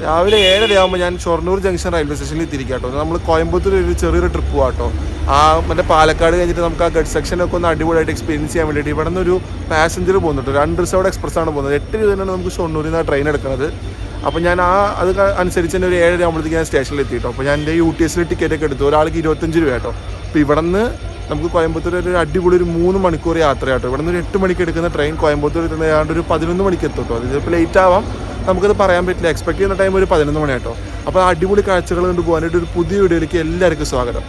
രാവിലെ 7:30 ഞാൻ Shoranur junction railway സ്റ്റേഷനിൽ എത്തിയിരിക്കുക കേട്ടോ. നമ്മൾ കോയമ്പത്തൂർ ഒരു ചെറിയൊരു ട്രിപ്പ് പോകാം കേട്ടോ. മറ്റേ പാലക്കാട് കഴിഞ്ഞിട്ട് നമുക്ക് ആ ഗഡ് സെക്ഷനൊക്കെ ഒന്ന് അടിപൊളിയായിട്ട് എക്സ്പീരിയൻസ് ചെയ്യാൻ വേണ്ടിയിട്ട് ഇവിടെ നിന്നൊരു പാസഞ്ചർ പോകുന്നുണ്ട്. 2 റിസർവ്ഡ് എക്സ്പ്രസ് ആണ് പോകുന്നത്. 8 രൂപയാണ് നമുക്ക് ഷൊർണൂരിൽ നിന്ന് ട്രെയിൻ എടുക്കുന്നത്. അപ്പോൾ ഞാൻ അത് അനുസരിച്ച് തന്നെ ഒരു 7:30 ഞാൻ സ്റ്റേഷനിൽ എത്തിയിട്ടോ. അപ്പോൾ ഞാൻ എൻ്റെ UTS ടിക്കറ്റൊക്കെ എടുത്തു. ഒരാൾക്ക് 25 രൂപ കേട്ടോ. അപ്പോൾ ഇവിടെ നിന്ന് നമുക്ക് കോയമ്പത്തൂർ ഒരു അടിപൊളി ഒരു 3 മണിക്കൂർ യാത്ര കേട്ടോ. ഇവിടെ നിന്ന് ഒരു 8 മണിക്ക് എടുക്കുന്ന ട്രെയിൻ കോയമ്പത്തൂർ എത്തുന്ന ഏതാണ്ട് ഒരു 11 മണിക്ക് എത്തും കേട്ടോ. അത് ചിലപ്പോൾ ലേറ്റ് ആവാം, നമുക്കത് പറയാൻ പറ്റില്ല. എക്സ്പെക്ട് ചെയ്യുന്ന ടൈം ഒരു 11 മണി കേട്ടോ. അപ്പോൾ അടിപൊളി കാഴ്ചകൾ കൊണ്ട് പോകാനായിട്ട് ഒരു പുതിയ വീഡിയോയിലേക്ക് എല്ലാവർക്കും സ്വാഗതം.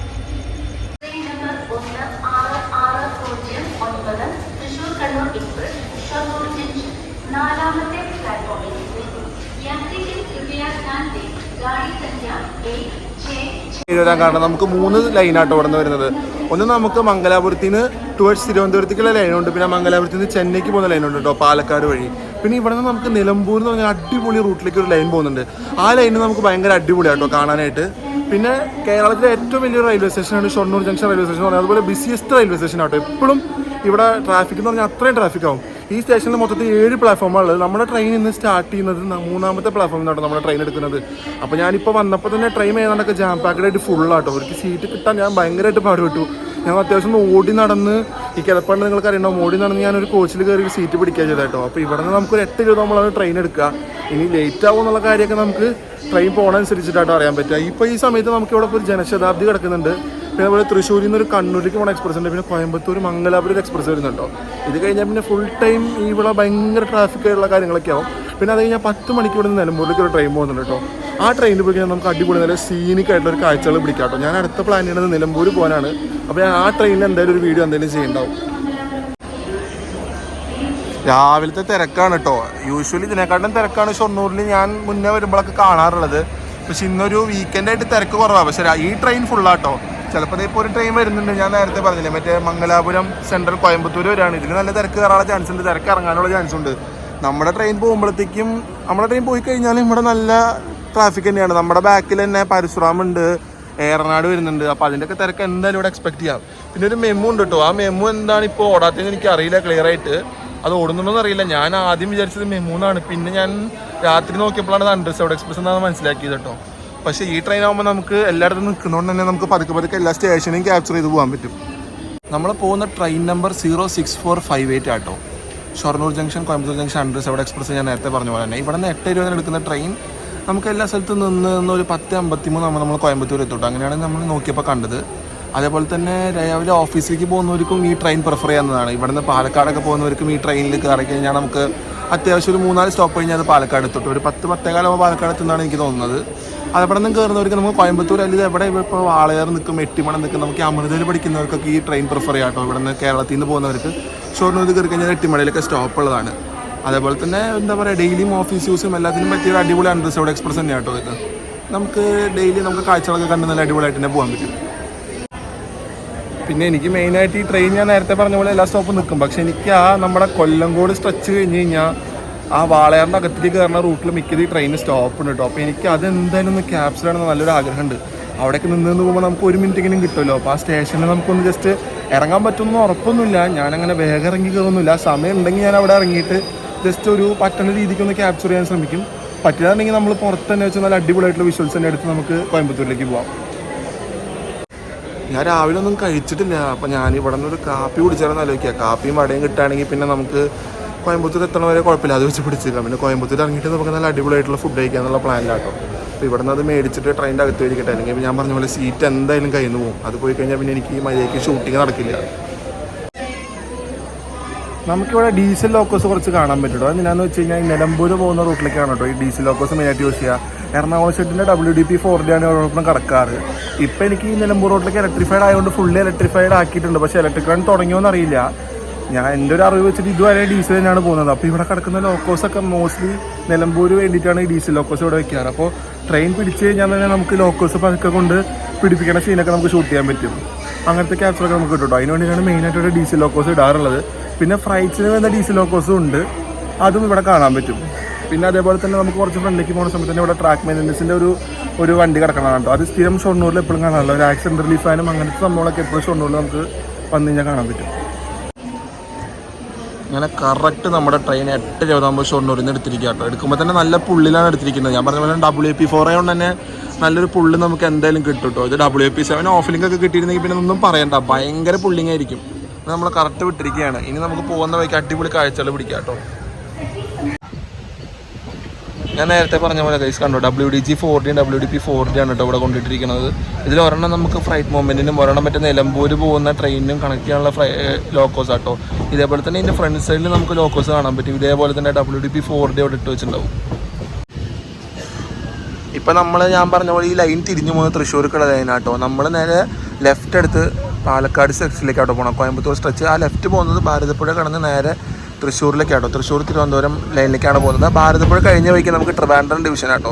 എഴുതാൻ കാരണം നമുക്ക് 3 ലൈനാട്ടോ ഇവിടെ നിന്ന് വരുന്നത്. ഒന്ന് നമുക്ക് മംഗലാപുരത്തിൽ നിന്ന് ടുവേർഡ്സ് തിരുവനന്തപുരത്തേക്കുള്ള ലൈനുണ്ട്. പിന്നെ മംഗലാപുരത്തിൽ നിന്ന് ചെന്നൈക്ക് പോകുന്ന ലൈനുണ്ട് കേട്ടോ, പാലക്കാട് വഴി. പിന്നെ ഇവിടെ നിന്ന് നമുക്ക് നിലമ്പൂർ എന്ന് പറഞ്ഞാൽ അടിപൊളി റൂട്ടിലേക്ക് ഒരു ലൈൻ പോകുന്നുണ്ട്. ആ ലൈന് നമുക്ക് ഭയങ്കര അടിപൊളിയാട്ടോ കാണാനായിട്ട്. പിന്നെ കേരളത്തിലെ ഏറ്റവും വലിയൊരു റെയിൽവേ സ്റ്റേഷനാണ് ഷൊർണൂർ ജംഗ്ഷൻ റെയിൽവേ സ്റ്റേഷൻ എന്ന് പറഞ്ഞാൽ. അതുപോലെ ബിസിയസ്റ്റ് റെയിൽവേ സ്റ്റേഷൻ ആട്ടോ. എപ്പോഴും ഇവിടെ ട്രാഫിക് എന്ന് പറഞ്ഞാൽ അത്രയും ട്രാഫിക് ആവും. ഈ സ്റ്റേഷനിൽ മൊത്തത്തിൽ 7 പ്ലാറ്റ്ഫോമാണ് ഉള്ളത്. നമ്മുടെ ട്രെയിൻ ഇന്ന് സ്റ്റാർട്ട് ചെയ്യുന്നത് 3ാമത്തെ പ്ലാറ്റ്ഫോമിൽ നിന്നാട്ടോ നമ്മുടെ ട്രെയിൻ എടുക്കുന്നത്. അപ്പോൾ ഞാനിപ്പോൾ വന്നപ്പോൾ തന്നെ ട്രെയിൻ ഏതാണ്ടൊക്കെ ജാം പാക്കഡായിട്ട് ഫുള്ളാട്ടോ. എനിക്ക് സീറ്റ് കിട്ടാൻ ഞാൻ ഭയങ്കരമായിട്ട് പാടുപെട്ടു. ഞാൻ അത്യാവശ്യം ഓടി നടന്ന് ഈ കിടപ്പാണ്ട് നിങ്ങൾക്ക് അറിയണം, ഓടി നടന്ന് ഞാനൊരു കോച്ചിൽ കയറി സീറ്റ് പിടിക്കാൻ ചെയ്തേട്ടോ. അപ്പോൾ ഇവിടെ നിന്ന് നമുക്കൊരു 8 രൂപ നമ്മളാണ് ട്രെയിൻ എടുക്കുക. ഇനി ലേറ്റ് ആവും എന്നുള്ള കാര്യമൊക്കെ നമുക്ക് ട്രെയിൻ പോകണനുസരിച്ചിട്ടാട്ടോ അറിയാൻ പറ്റുക. ഇപ്പോൾ ഈ സമയത്ത് നമുക്ക് ഇവിടെ ഒരു ജനശതാബ്ദി കിടക്കുന്നുണ്ട്. പിന്നെ അതുപോലെ തൃശ്ശൂരിൽ നിന്ന് ഒരു കണ്ണൂരിലേക്ക് പോകുന്ന എക്സ്പ്രസ് ഉണ്ട്. പിന്നെ കോയമ്പത്തൂർ മംഗലാപുരം എക്സ്പ്രസ് വരുന്നുണ്ടോ. ഇത് കഴിഞ്ഞാൽ പിന്നെ ഫുൾ ടൈം ഇവിടെ ഭയങ്കര ട്രാഫിക് ആയിട്ടുള്ള കാര്യങ്ങളൊക്കെ ആവും. പിന്നെ അത് കഴിഞ്ഞാൽ 10 മണിക്ക് ഇവിടെ നിന്ന് നിലമ്പൂരിലേക്ക് ഒരു ട്രെയിൻ പോകുന്നുണ്ട് കേട്ടോ. ആ ട്രെയിനിൽ പോയി കഴിഞ്ഞാൽ നമുക്ക് അടിപൊളി നല്ല സീനിക് ആയിട്ടുള്ള ഒരു കാഴ്ചകൾ പിടിക്കാം കേട്ടോ. ഞാൻ അടുത്ത പ്ലാൻ ചെയ്യുന്നത് നിലമ്പൂർ പോകാനാണ്. അപ്പോൾ ഞാൻ ആ ട്രെയിനിൽ എന്തായാലും ഒരു വീഡിയോ എന്തെങ്കിലും ചെയ്യുന്നുണ്ടാവും. രാവിലത്തെ തിരക്കാണ് കേട്ടോ. യൂഷ്വലി ഇതിനെക്കാട്ടും തിരക്കാണ് ഷൊർണൂരിൽ ഞാൻ മുന്നേ വരുമ്പോഴൊക്കെ കാണാറുള്ളത്. പക്ഷെ ഇന്നൊരു വീക്കെൻഡായിട്ട് തിരക്ക് കുറവാണ്. പക്ഷേ ഈ ട്രെയിൻ ഫുള്ളാട്ടോ. ചിലപ്പോൾ ഇപ്പോൾ ഒരു ട്രെയിൻ വരുന്നുണ്ട്, ഞാൻ നേരത്തെ പറഞ്ഞില്ലേ, മറ്റേ മംഗലാപുരം സെൻട്രൽ കോയമ്പത്തൂർ വരെയാണ്. ഇതിൽ നല്ല തിരക്ക് കയറാനുള്ള ചാൻസ് ഉണ്ട്, തിരക്ക് ഇറങ്ങാനുള്ള ചാൻസ് ഉണ്ട്. നമ്മുടെ ട്രെയിൻ പോകുമ്പോഴത്തേക്കും നമ്മുടെ ട്രെയിൻ പോയി കഴിഞ്ഞാലും ഇവിടെ നല്ല ട്രാഫിക് തന്നെയാണ്. നമ്മുടെ ബാക്കിൽ തന്നെ പരശുറാമുണ്ട്, ഏറനാട് വരുന്നുണ്ട്. അപ്പോൾ അതിൻ്റെയൊക്കെ തിരക്ക് എന്തായാലും ഇവിടെ എക്സ്പെക്ട് ചെയ്യാം. പിന്നെ ഒരു മെമ്മു ഉണ്ട് കേട്ടോ. ആ മെമ്മു എന്താണ് ഇപ്പോൾ ഓടാത്തതെന്ന് എനിക്ക് അറിയില്ല ക്ലിയർ ആയിട്ട്. അത് ഓടുന്നുണ്ടോയെന്ന് അറിയില്ല. ഞാൻ ആദ്യം വിചാരിച്ചത് മെമ്മു എന്നാണ്. പിന്നെ ഞാൻ രാത്രി നോക്കിയപ്പോഴാണ് അത് അണ്ടർസൗണ്ട് എക്സ്പ്രസ് എന്നാണ് മനസ്സിലാക്കിയത് കേട്ടോ. പക്ഷേ ഈ ട്രെയിൻ ആകുമ്പോൾ നമുക്ക് എല്ലായിടത്തും നിൽക്കുന്നതുകൊണ്ട് തന്നെ നമുക്ക് പതുക്കെ എല്ലാ സ്റ്റേഷനെയും ക്യാപ്ചർ ചെയ്ത് പോകാൻ പറ്റും. നമ്മൾ പോകുന്ന ട്രെയിൻ നമ്പർ 06458 ആട്ടോ. ഷൊർണൂർ ജംഗ്ഷൻ കോയമ്പത്തൂർ ജംഗ്ഷൻ അണ്ടർസൗണ്ട് എക്സ്പ്രസ് ഞാൻ നേരത്തെ പറഞ്ഞ പോലെ തന്നെ ഇവിടെ നിന്ന് 8 രൂപ എടുക്കുന്ന ട്രെയിൻ നമുക്ക് എല്ലാ സ്ഥലത്തും നിന്ന് ഒരു 10:53 നമ്മൾ കോയമ്പത്തൂർ എത്തോട്ടോ. അങ്ങനെയാണ് നമ്മൾ നോക്കിയപ്പോൾ കണ്ടത്. അതേപോലെ തന്നെ രാവിലെ ഓഫീസിലേക്ക് പോകുന്നവർക്കും ഈ ട്രെയിൻ പ്രിഫർ ചെയ്യുന്നതാണ്. ഇവിടെ നിന്ന് പാലക്കാടൊക്കെ പോകുന്നവർക്കും ഈ ട്രെയിനിൽ കയറി കഴിഞ്ഞാൽ നമുക്ക് അത്യാവശ്യം ഒരു 3-4 സ്റ്റോപ്പ് കഴിഞ്ഞാൽ അത് പാലക്കാട് എത്തോട്ടോ. ഒരു 10-10:15 പാലക്കാട് എത്തുന്നതാണ് എനിക്ക് തോന്നുന്നത്. അതവിടെ നിന്ന് കയറുന്നവർക്ക് നമുക്ക് കോയമ്പത്തൂർ അല്ലെങ്കിൽ എവിടെ ഇപ്പോൾ വാളയാർ നിൽക്കും, എട്ടിമണം നിൽക്കും, നമുക്ക് അമൃതയിൽ പഠിക്കുന്നവർക്കൊക്കെ ഈ ട്രെയിൻ പ്രിഫർ ചെയ്യാം കേട്ടോ. ഇവിടെ നിന്ന് കേരളത്തിൽ നിന്ന് പോകുന്നവർക്ക് ഷൊർണൂർ കയറി കഴിഞ്ഞാൽ എട്ടിമണയിലൊക്കെ സ്റ്റോപ്പ് ഉള്ളതാണ്. അതേപോലെ തന്നെ എന്താ പറയുക, ഡെയിലിയും ഓഫീസ് യൂസും എല്ലാത്തിനും പറ്റിയ ഒരു അടിപൊളി അണ്ടർസൗണ്ട് എക്സ്പ്രസ് തന്നെയാണ് കേട്ടോ ഇത്. നമുക്ക് ഡെയിലി നമുക്ക് കാഴ്ചകളൊക്കെ കണ്ട് നല്ല അടിപൊളിയായിട്ട് തന്നെ പോകാൻ പറ്റും. പിന്നെ എനിക്ക് മെയിനായിട്ട് ഈ ട്രെയിൻ ഞാൻ നേരത്തെ പറഞ്ഞ പോലെ എല്ലാ സ്റ്റോപ്പും നിൽക്കും. പക്ഷേ എനിക്ക് നമ്മുടെ കൊല്ലങ്കോട് സ്ട്രെച്ച് കഴിഞ്ഞ് കഴിഞ്ഞാൽ ആ വാളയാറിൻ്റെ അകത്തേക്ക് കയറുന്ന റൂട്ടിൽ മിക്കത് ഈ ട്രെയിൻ സ്റ്റോപ്പ് ഉണ്ട് കേട്ടോ. അപ്പോൾ എനിക്ക് അതെന്തായാലും ഒന്ന് ക്യാപ്ചർ ചെയ്യണമെന്ന് നല്ലൊരു ആഗ്രഹമുണ്ട്. അവിടേക്ക് നിന്ന് പോകുമ്പോൾ നമുക്ക് 1 മിനിറ്റെങ്കിലും കിട്ടുമല്ലോ. അപ്പോൾ ആ സ്റ്റേഷനിൽ നമുക്കൊന്ന് ജസ്റ്റ് ഇറങ്ങാൻ പറ്റുമെന്ന് ഉറപ്പൊന്നുമില്ല. ഞാനങ്ങനെ വേഗം ഇറങ്ങി കയറുന്നില്ല. സമയം ഉണ്ടെങ്കിൽ ഞാൻ അവിടെ ഇറങ്ങിയിട്ട് ജസ്റ്റ് ഒരു പറ്റുന്ന രീതിക്കൊന്ന് ക്യാപ്ചർ ചെയ്യാൻ ശ്രമിക്കും. പറ്റില്ലാന്നുണ്ടെങ്കിൽ നമ്മൾ പുറത്ത് തന്നെ വെച്ച് നല്ല അടിപൊളിയായിട്ടുള്ള വിഷ്വൽസ് തന്നെ എടുത്ത് നമുക്ക് കോയമ്പത്തൂരിലേക്ക് പോകാം. ഞാൻ രാവിലെ ഒന്നും കഴിച്ചിട്ടില്ല. അപ്പോൾ ഞാൻ ഇവിടെ നിന്നൊരു കാപ്പി കുടിച്ചാലെന്ന് ആലോചിക്കുക. കാപ്പിയും വടയും കിട്ടുകയാണെങ്കിൽ പിന്നെ നമുക്ക് കോയമ്പത്തൂർ എത്തണ വരെ കുഴപ്പമില്ല, അത് വെച്ച് പിടിച്ചില്ല. പിന്നെ കോയമ്പത്തൂർ ഇറങ്ങിയിട്ട് നമുക്ക് നല്ല അടിപൊളിയായിട്ടുള്ള ഫുഡ് കഴിക്കാന്നുള്ള പ്ലാനിലാട്ടോ. അപ്പോൾ ഇവിടെ നിന്ന് അത് മേടിച്ചിട്ട് ട്രെയിനിൻ്റെ അകത്ത് കഴിക്കട്ടെ. അല്ലെങ്കിൽ ഞാൻ പറഞ്ഞ പോലെ സീറ്റ് എന്തായാലും കയ്യിൽ നിന്ന് പോകും. അത് പോയി കഴിഞ്ഞാൽ പിന്നെ എനിക്ക് ഈ മര്യാദയ്ക്ക് ഷൂട്ടിങ് നടക്കില്ല. നമുക്കിവിടെ ഡീസൽ ലോക്കോസ് കുറച്ച് കാണാൻ പറ്റുള്ളൂ. അതെന്തിനാന്ന് വെച്ച് കഴിഞ്ഞാൽ നിലമ്പൂർ പോകുന്ന റൂട്ടിലേക്കാണ് കേട്ടോ ഈ ഡീസൽ ലോക്കോസ് മെയിനായിട്ട് യൂസ് ചെയ്യുക. എറണാകുളം ഷെഡിൻ്റെ WDP 4D ആണ് ഓരോപ്പം കടക്കാറ്. ഇപ്പോൾ എനിക്ക് ഈ നിലമ്പൂർ റോഡിലേക്ക് ഇലക്ട്രിഫൈഡ് ആയതുകൊണ്ട് ഫുള്ളി ഇലക്ട്രിഫൈഡ് ആക്കിയിട്ടുണ്ട്. പക്ഷേ ഇലക്ട്രിക് റൺ തുടങ്ങിയോന്ന് അറിയില്ല. ഞാൻ എൻ്റെ ഒരു അറിവ് വെച്ചിട്ട് ഇതുവരെ ഡീസൽ തന്നെയാണ് പോകുന്നത്. അപ്പോൾ ഇവിടെ കിടക്കുന്ന ലോക്കോസൊക്കെ മോസ്റ്റ്ലി നിലമ്പൂർ വേണ്ടിയിട്ടാണ് ഈ ഡീസൽ ലോക്കോസ് ഇവിടെ വയ്ക്കാറ്. അപ്പോൾ ട്രെയിൻ പിടിച്ച് കഴിഞ്ഞാൽ തന്നെ നമുക്ക് ലോക്കോസ് പതുക്കെ കൊണ്ട് പിടിപ്പിക്കുന്ന സീനൊക്കെ നമുക്ക് ഷൂട്ട് ചെയ്യാൻ പറ്റും. അങ്ങനത്തെ ക്യാപ്ചറൊക്കെ നമുക്ക് കിട്ടും. അതിന് വേണ്ടിയിട്ടാണ് മെയിനായിട്ട് ഡീസൽ ലോക്കോസ് ഇടാറുള്ളത്. പിന്നെ ഫ്രൈറ്റ്സിന് വരുന്ന ഡീസൽ ലോക്കോസും ഉണ്ട്, അതും ഇവിടെ കാണാൻ പറ്റും. പിന്നെ അതേപോലെ തന്നെ നമുക്ക് കുറച്ച് ഫ്രണ്ടിലേക്ക് പോകുന്ന സമയത്ത് തന്നെ ഇവിടെ ട്രാക്ക് മെയിൻ്റനൻസിൻ്റെ ഒരു വണ്ടി കിടക്കണം കേട്ടോ. അത് സ്ഥിരം ഷൊർണൂരിൽ എപ്പോഴും കാണാമല്ലോ. ഒരു ആക്സിഡൻറ്റ് റിലീഫ് ആയാലും അങ്ങനത്തെ സംഭവങ്ങളൊക്കെ എപ്പോഴും ഷൊർണൂരിൽ നമുക്ക് വന്നു കഴിഞ്ഞാൽ കാണാൻ പറ്റും. അങ്ങനെ കറക്റ്റ് നമ്മുടെ ട്രെയിൻ 8:20 ഷൊർണൂരിൽ നിന്ന് എടുത്തിരിക്കുക കേട്ടോ. എടുക്കുമ്പോൾ തന്നെ നല്ല പുള്ളിലാണ് എടുത്തിരിക്കുന്നത്. ഞാൻ പറഞ്ഞ പോലെ WP4 ആയതുകൊണ്ട് തന്നെ നല്ലൊരു പുള്ളി നമുക്ക് എന്തായാലും കിട്ടും കേട്ടോ. ഇത് WP7 ഓഫ് ലിങ്ക് ഒക്കെ കിട്ടിയിരുന്നെങ്കിൽ പിന്നെ ഒന്നും പറയണ്ട, ഭയങ്കര പുള്ളിങ് ആയിരിക്കും. നമ്മൾ കറക്റ്റ് വിട്ടിരിക്കുകയാണ്. ഇനി നമുക്ക് പോകുന്ന വഴിക്ക് അടിപൊളി കാഴ്ചകൾ പിടിക്കാം കേട്ടോ. ഞാൻ നേരത്തെ പറഞ്ഞ പോലെ ഗൈസ് കണ്ടോ, WDG40 WDP40 ആണ് കേട്ടോ ഇവിടെ കൊണ്ടിട്ടിരിക്കുന്നത്. ഇതിൽ ഒരെണ്ണം നമുക്ക് ഫ്ലൈറ്റ് മൂവ്മെൻറ്റിനും ഒരെണ്ണം മറ്റേ നിലമ്പൂർ പോകുന്ന ട്രെയിനിനും കണക്ട് ചെയ്യാനുള്ള ലോക്കോസ് ആട്ടോ. ഇതേപോലെ തന്നെ ഇതിൻ്റെ ഫ്രണ്ട് സൈഡിൽ നമുക്ക് ലോക്കോസ് കാണാൻ പറ്റും. ഇതേപോലെ തന്നെ WDP40 അവിടെ ഇട്ട് വെച്ചിട്ടുണ്ടാവും. ഇപ്പം ഞാൻ പറഞ്ഞ പോലെ ഈ ലൈൻ തിരിഞ്ഞു പോകുന്ന തൃശ്ശൂർക്കുള്ള ലൈനാട്ടോ. നമ്മൾ നേരെ ലെഫ്റ്റ് എടുത്ത് പാലക്കാട് സ്ട്രെച്ചിലേക്കാട്ടോ പോകണം. കോയമ്പത്തൂർ സ്ട്രെച്ച് ആ ലെഫ്റ്റ് പോകുന്നത് ഭാരതപ്പുഴ കടന്ന് നേരെ തൃശ്ശൂരിലേക്കാട്ടോ. തൃശ്ശൂർ തിരുവനന്തപുരം ലൈനിലേക്കാണ് പോകുന്നത്. ഭാരതപ്പുഴ കഴിഞ്ഞ വഴിക്ക് നമുക്ക് ട്രിവാൻഡ്രം ഡിവിഷൻ ആട്ടോ.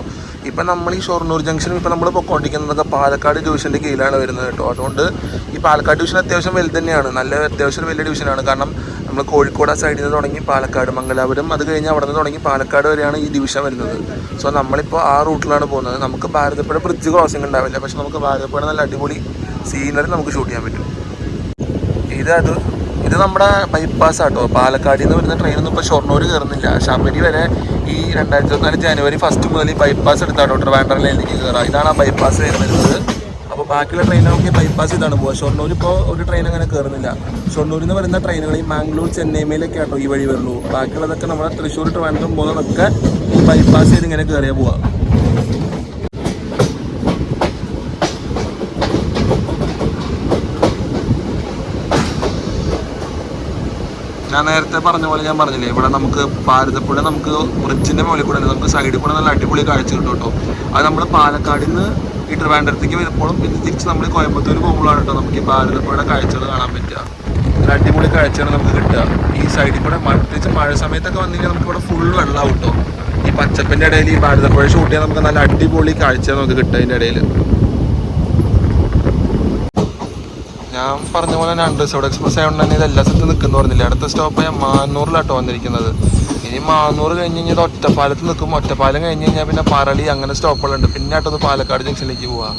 ഇപ്പം നമ്മൾ ഈ ഷൊർണൂർ ജംഗ്ഷനും ഇപ്പം നമ്മൾ പൊക്കോണ്ടിരിക്കുന്നത് പാലക്കാട് ഡിവിഷൻ്റെ കീഴിലാണ് വരുന്നത് കേട്ടോ. അതുകൊണ്ട് ഈ പാലക്കാട് ഡിവിഷൻ അത്യാവശ്യം വലുത് തന്നെയാണ്, അത്യാവശ്യം വലിയ ഡിവിഷനാണ്. കാരണം നമ്മൾ കോഴിക്കോട് ആ സൈഡിൽ നിന്ന് തുടങ്ങി പാലക്കാട് മംഗലാപുരം, അത് കഴിഞ്ഞ് അവിടെ നിന്ന് തുടങ്ങി പാലക്കാട് വരെയാണ് ഈ ഡിവിഷൻ വരുന്നത്. സോ നമ്മളിപ്പോൾ ആ റൂട്ടിലാണ് പോകുന്നത്. നമുക്ക് ഭാരതപ്പുഴ ബ്രിഡ്ജ് ക്രോസിംഗ് ഉണ്ടാവില്ല, പക്ഷെ നമുക്ക് ഭാരതപ്പുഴ നല്ല അടിപൊളി സീനറി നമുക്ക് ഷൂട്ട് ചെയ്യാൻ പറ്റും. ഇത് നമ്മുടെ ബൈപ്പാസ് ആട്ടോ. പാലക്കാടിൽ നിന്ന് വരുന്ന ട്രെയിനൊന്നും ഇപ്പോൾ ഷൊർണൂർ കയറുന്നില്ല. ശബരി വരെ ഈ 2024 ജനുവരി 1 മുതൽ ഈ ബൈപ്പാസ് എടുത്താട്ടോ ട്രിവാൻഡ്രം ലൈനിലേക്ക് കയറുക. ഇതാണ് ആ ബൈപ്പാസ് വരുന്നത്. അപ്പോൾ ബാക്കിയുള്ള ട്രെയിനൊക്കെ ബൈപ്പാസ് ഇതാണ് പോകുക. ഷൊർണൂർ ഇപ്പോൾ ഒരു ട്രെയിൻ അങ്ങനെ കയറുന്നില്ല. ഷൊർണൂരിൽ നിന്ന് വരുന്ന ട്രെയിനുകൾ ഈ മാംഗ്ലൂർ ചെന്നൈമേലൊക്കെ ആട്ടോ ഈ വഴി വരുള്ളൂ. ബാക്കിയുള്ളതൊക്കെ നമ്മുടെ തൃശ്ശൂർ ട്രിവാൻഡ്രം പോകുന്നതൊക്കെ ഈ ബൈപ്പാസ് ചെയ്ത് ഇങ്ങനെ കയറിയാൽ പോവാം. ഞാൻ നേരത്തെ പറഞ്ഞ പോലെ ഞാൻ പറഞ്ഞില്ലേ, ഇവിടെ നമുക്ക് ഭാരതപ്പുഴ നമുക്ക് ബ്രിഡ്ജിൻ്റെ മുകളിൽ കൂടെ നമുക്ക് സൈഡിൽ കൂടെ നല്ല അടിപൊളി കാഴ്ച കിട്ടും കേട്ടോ. അത് നമ്മൾ പാലക്കാടിൽ നിന്ന് ഈ ട്രിവാൻഡ്രത്തേക്ക് വരുമ്പോഴും പിന്നെ തിരിച്ച് നമ്മൾ കോയമ്പത്തൂർ പോകുമ്പോഴാണ് കേട്ടോ നമുക്ക് ഈ ഭാരതപ്പുഴയുടെ കാഴ്ചകൾ കാണാൻ പറ്റുക. നല്ല അടിപൊളി കാഴ്ചയാണ് നമുക്ക് കിട്ടുക. ഈ സൈഡിൽ കൂടെ പ്രത്യേകിച്ച് മഴ സമയത്തൊക്കെ വന്നിട്ട് നമുക്ക് ഇവിടെ ഫുൾ വെള്ളമാവും കേട്ടോ. ഈ പച്ചപ്പിൻ്റെ ഇടയിൽ ഈ ഭാരതപ്പുഴ ഷൂട്ട് ചെയ്യാൻ നമുക്ക് നല്ല അടിപൊളി കാഴ്ച നമുക്ക് കിട്ടുക. അതിൻ്റെ ഇടയിൽ ഞാൻ പറഞ്ഞ പോലെ തന്നെ അണ്ടർസൗണ്ട് എക്സ്പ്രസ് ആയതുകൊണ്ട് തന്നെ ഇത് എല്ലാ സ്ഥലത്തും നിൽക്കുന്നു പറഞ്ഞില്ല. അടുത്ത സ്റ്റോപ്പ് ഞാൻ മാന്നൂരിലാട്ടോ വന്നിരിക്കുന്നത്. ഇനി മാന്നൂർ കഴിഞ്ഞ് കഴിഞ്ഞാൽ ഒറ്റപ്പാലത്ത് നിൽക്കും. ഒറ്റപ്പാലം കഴിഞ്ഞ് കഴിഞ്ഞാൽ പിന്നെ പറളി അങ്ങനെ സ്റ്റോപ്പുകളുണ്ട്. പിന്നെ ആട്ടൊന്ന് പാലക്കാട് ജംഗ്ഷനിലേക്ക് പോവാം.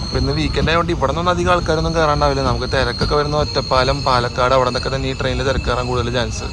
അപ്പോൾ ഇന്ന് വീക്കെൻഡ് ആയതുകൊണ്ട് ഇവിടെ നിന്നൊന്നും അധികം ആൾക്കാരൊന്നും കയറാണ്ടാവില്ല. നമുക്ക് തിരക്കൊക്കെ വരുന്ന ഒറ്റപ്പാലം പാലക്കാട് അവിടെ നിന്നൊക്കെ തന്നെ ഈ ട്രെയിനിൽ തിരക്ക് കയറാൻ കൂടുതൽ ചാൻസ്.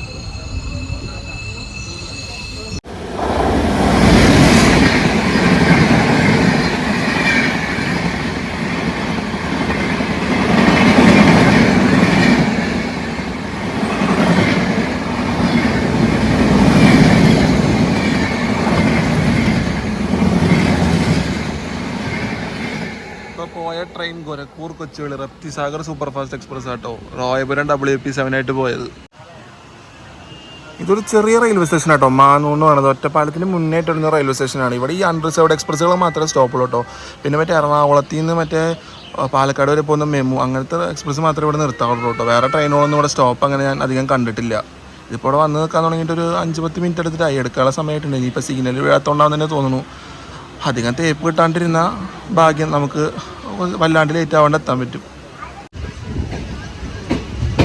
പോയ train Gorakhpur Kochuveli Raptisagar super fast express ആട്ടോ. റോയപുരം WP7 ആയിട്ട് പോയത്. ഇതൊരു ചെറിയ റെയിൽവേ സ്റ്റേഷൻ ആട്ടോ. മാന്നൂർ എന്ന് പറയുന്നത് ഒറ്റപ്പാലത്തിന് മുന്നേറ്റ് വരുന്ന റെയിൽവേ സ്റ്റേഷനാണ്. ഇവിടെ ഈ അൺറിസർവ്ഡ് എക്സ്പ്രസ്സുകൾ മാത്രമേ സ്റ്റോപ്പുള്ളൂ കേട്ടോ. പിന്നെ മറ്റേ എറണാകുളത്തിൽ നിന്ന് മറ്റേ പാലക്കാട് വരെ പോകുന്ന മെമു അങ്ങനത്തെ എക്സ്പ്രസ് മാത്രമേ ഇവിടെ നിർത്താറുള്ളൂ കേട്ടോ. വേറെ ട്രെയിനുകളൊന്നും ഇവിടെ സ്റ്റോപ്പ് അങ്ങനെ ഞാൻ അധികം കണ്ടിട്ടില്ല. ഇതിപ്പോൾ ഇവിടെ വന്ന് നിൽക്കാൻ തുടങ്ങിയിട്ട് ഒരു 5-10 മിനിറ്റ് എടുത്തിട്ടായി. എടുക്കാനുള്ള സമയമായിട്ടുണ്ട്. ഇനിയിപ്പോൾ സിഗ്നൽ വീഴാത്തോണ്ടാന്ന് തന്നെ തോന്നുന്നു. അധികം തേപ്പ് കിട്ടാണ്ടിരുന്ന ഭാഗ്യം നമുക്ക് വല്ലാണ്ട് ലേറ്റ് ആവാണ്ട് എത്താൻ പറ്റും.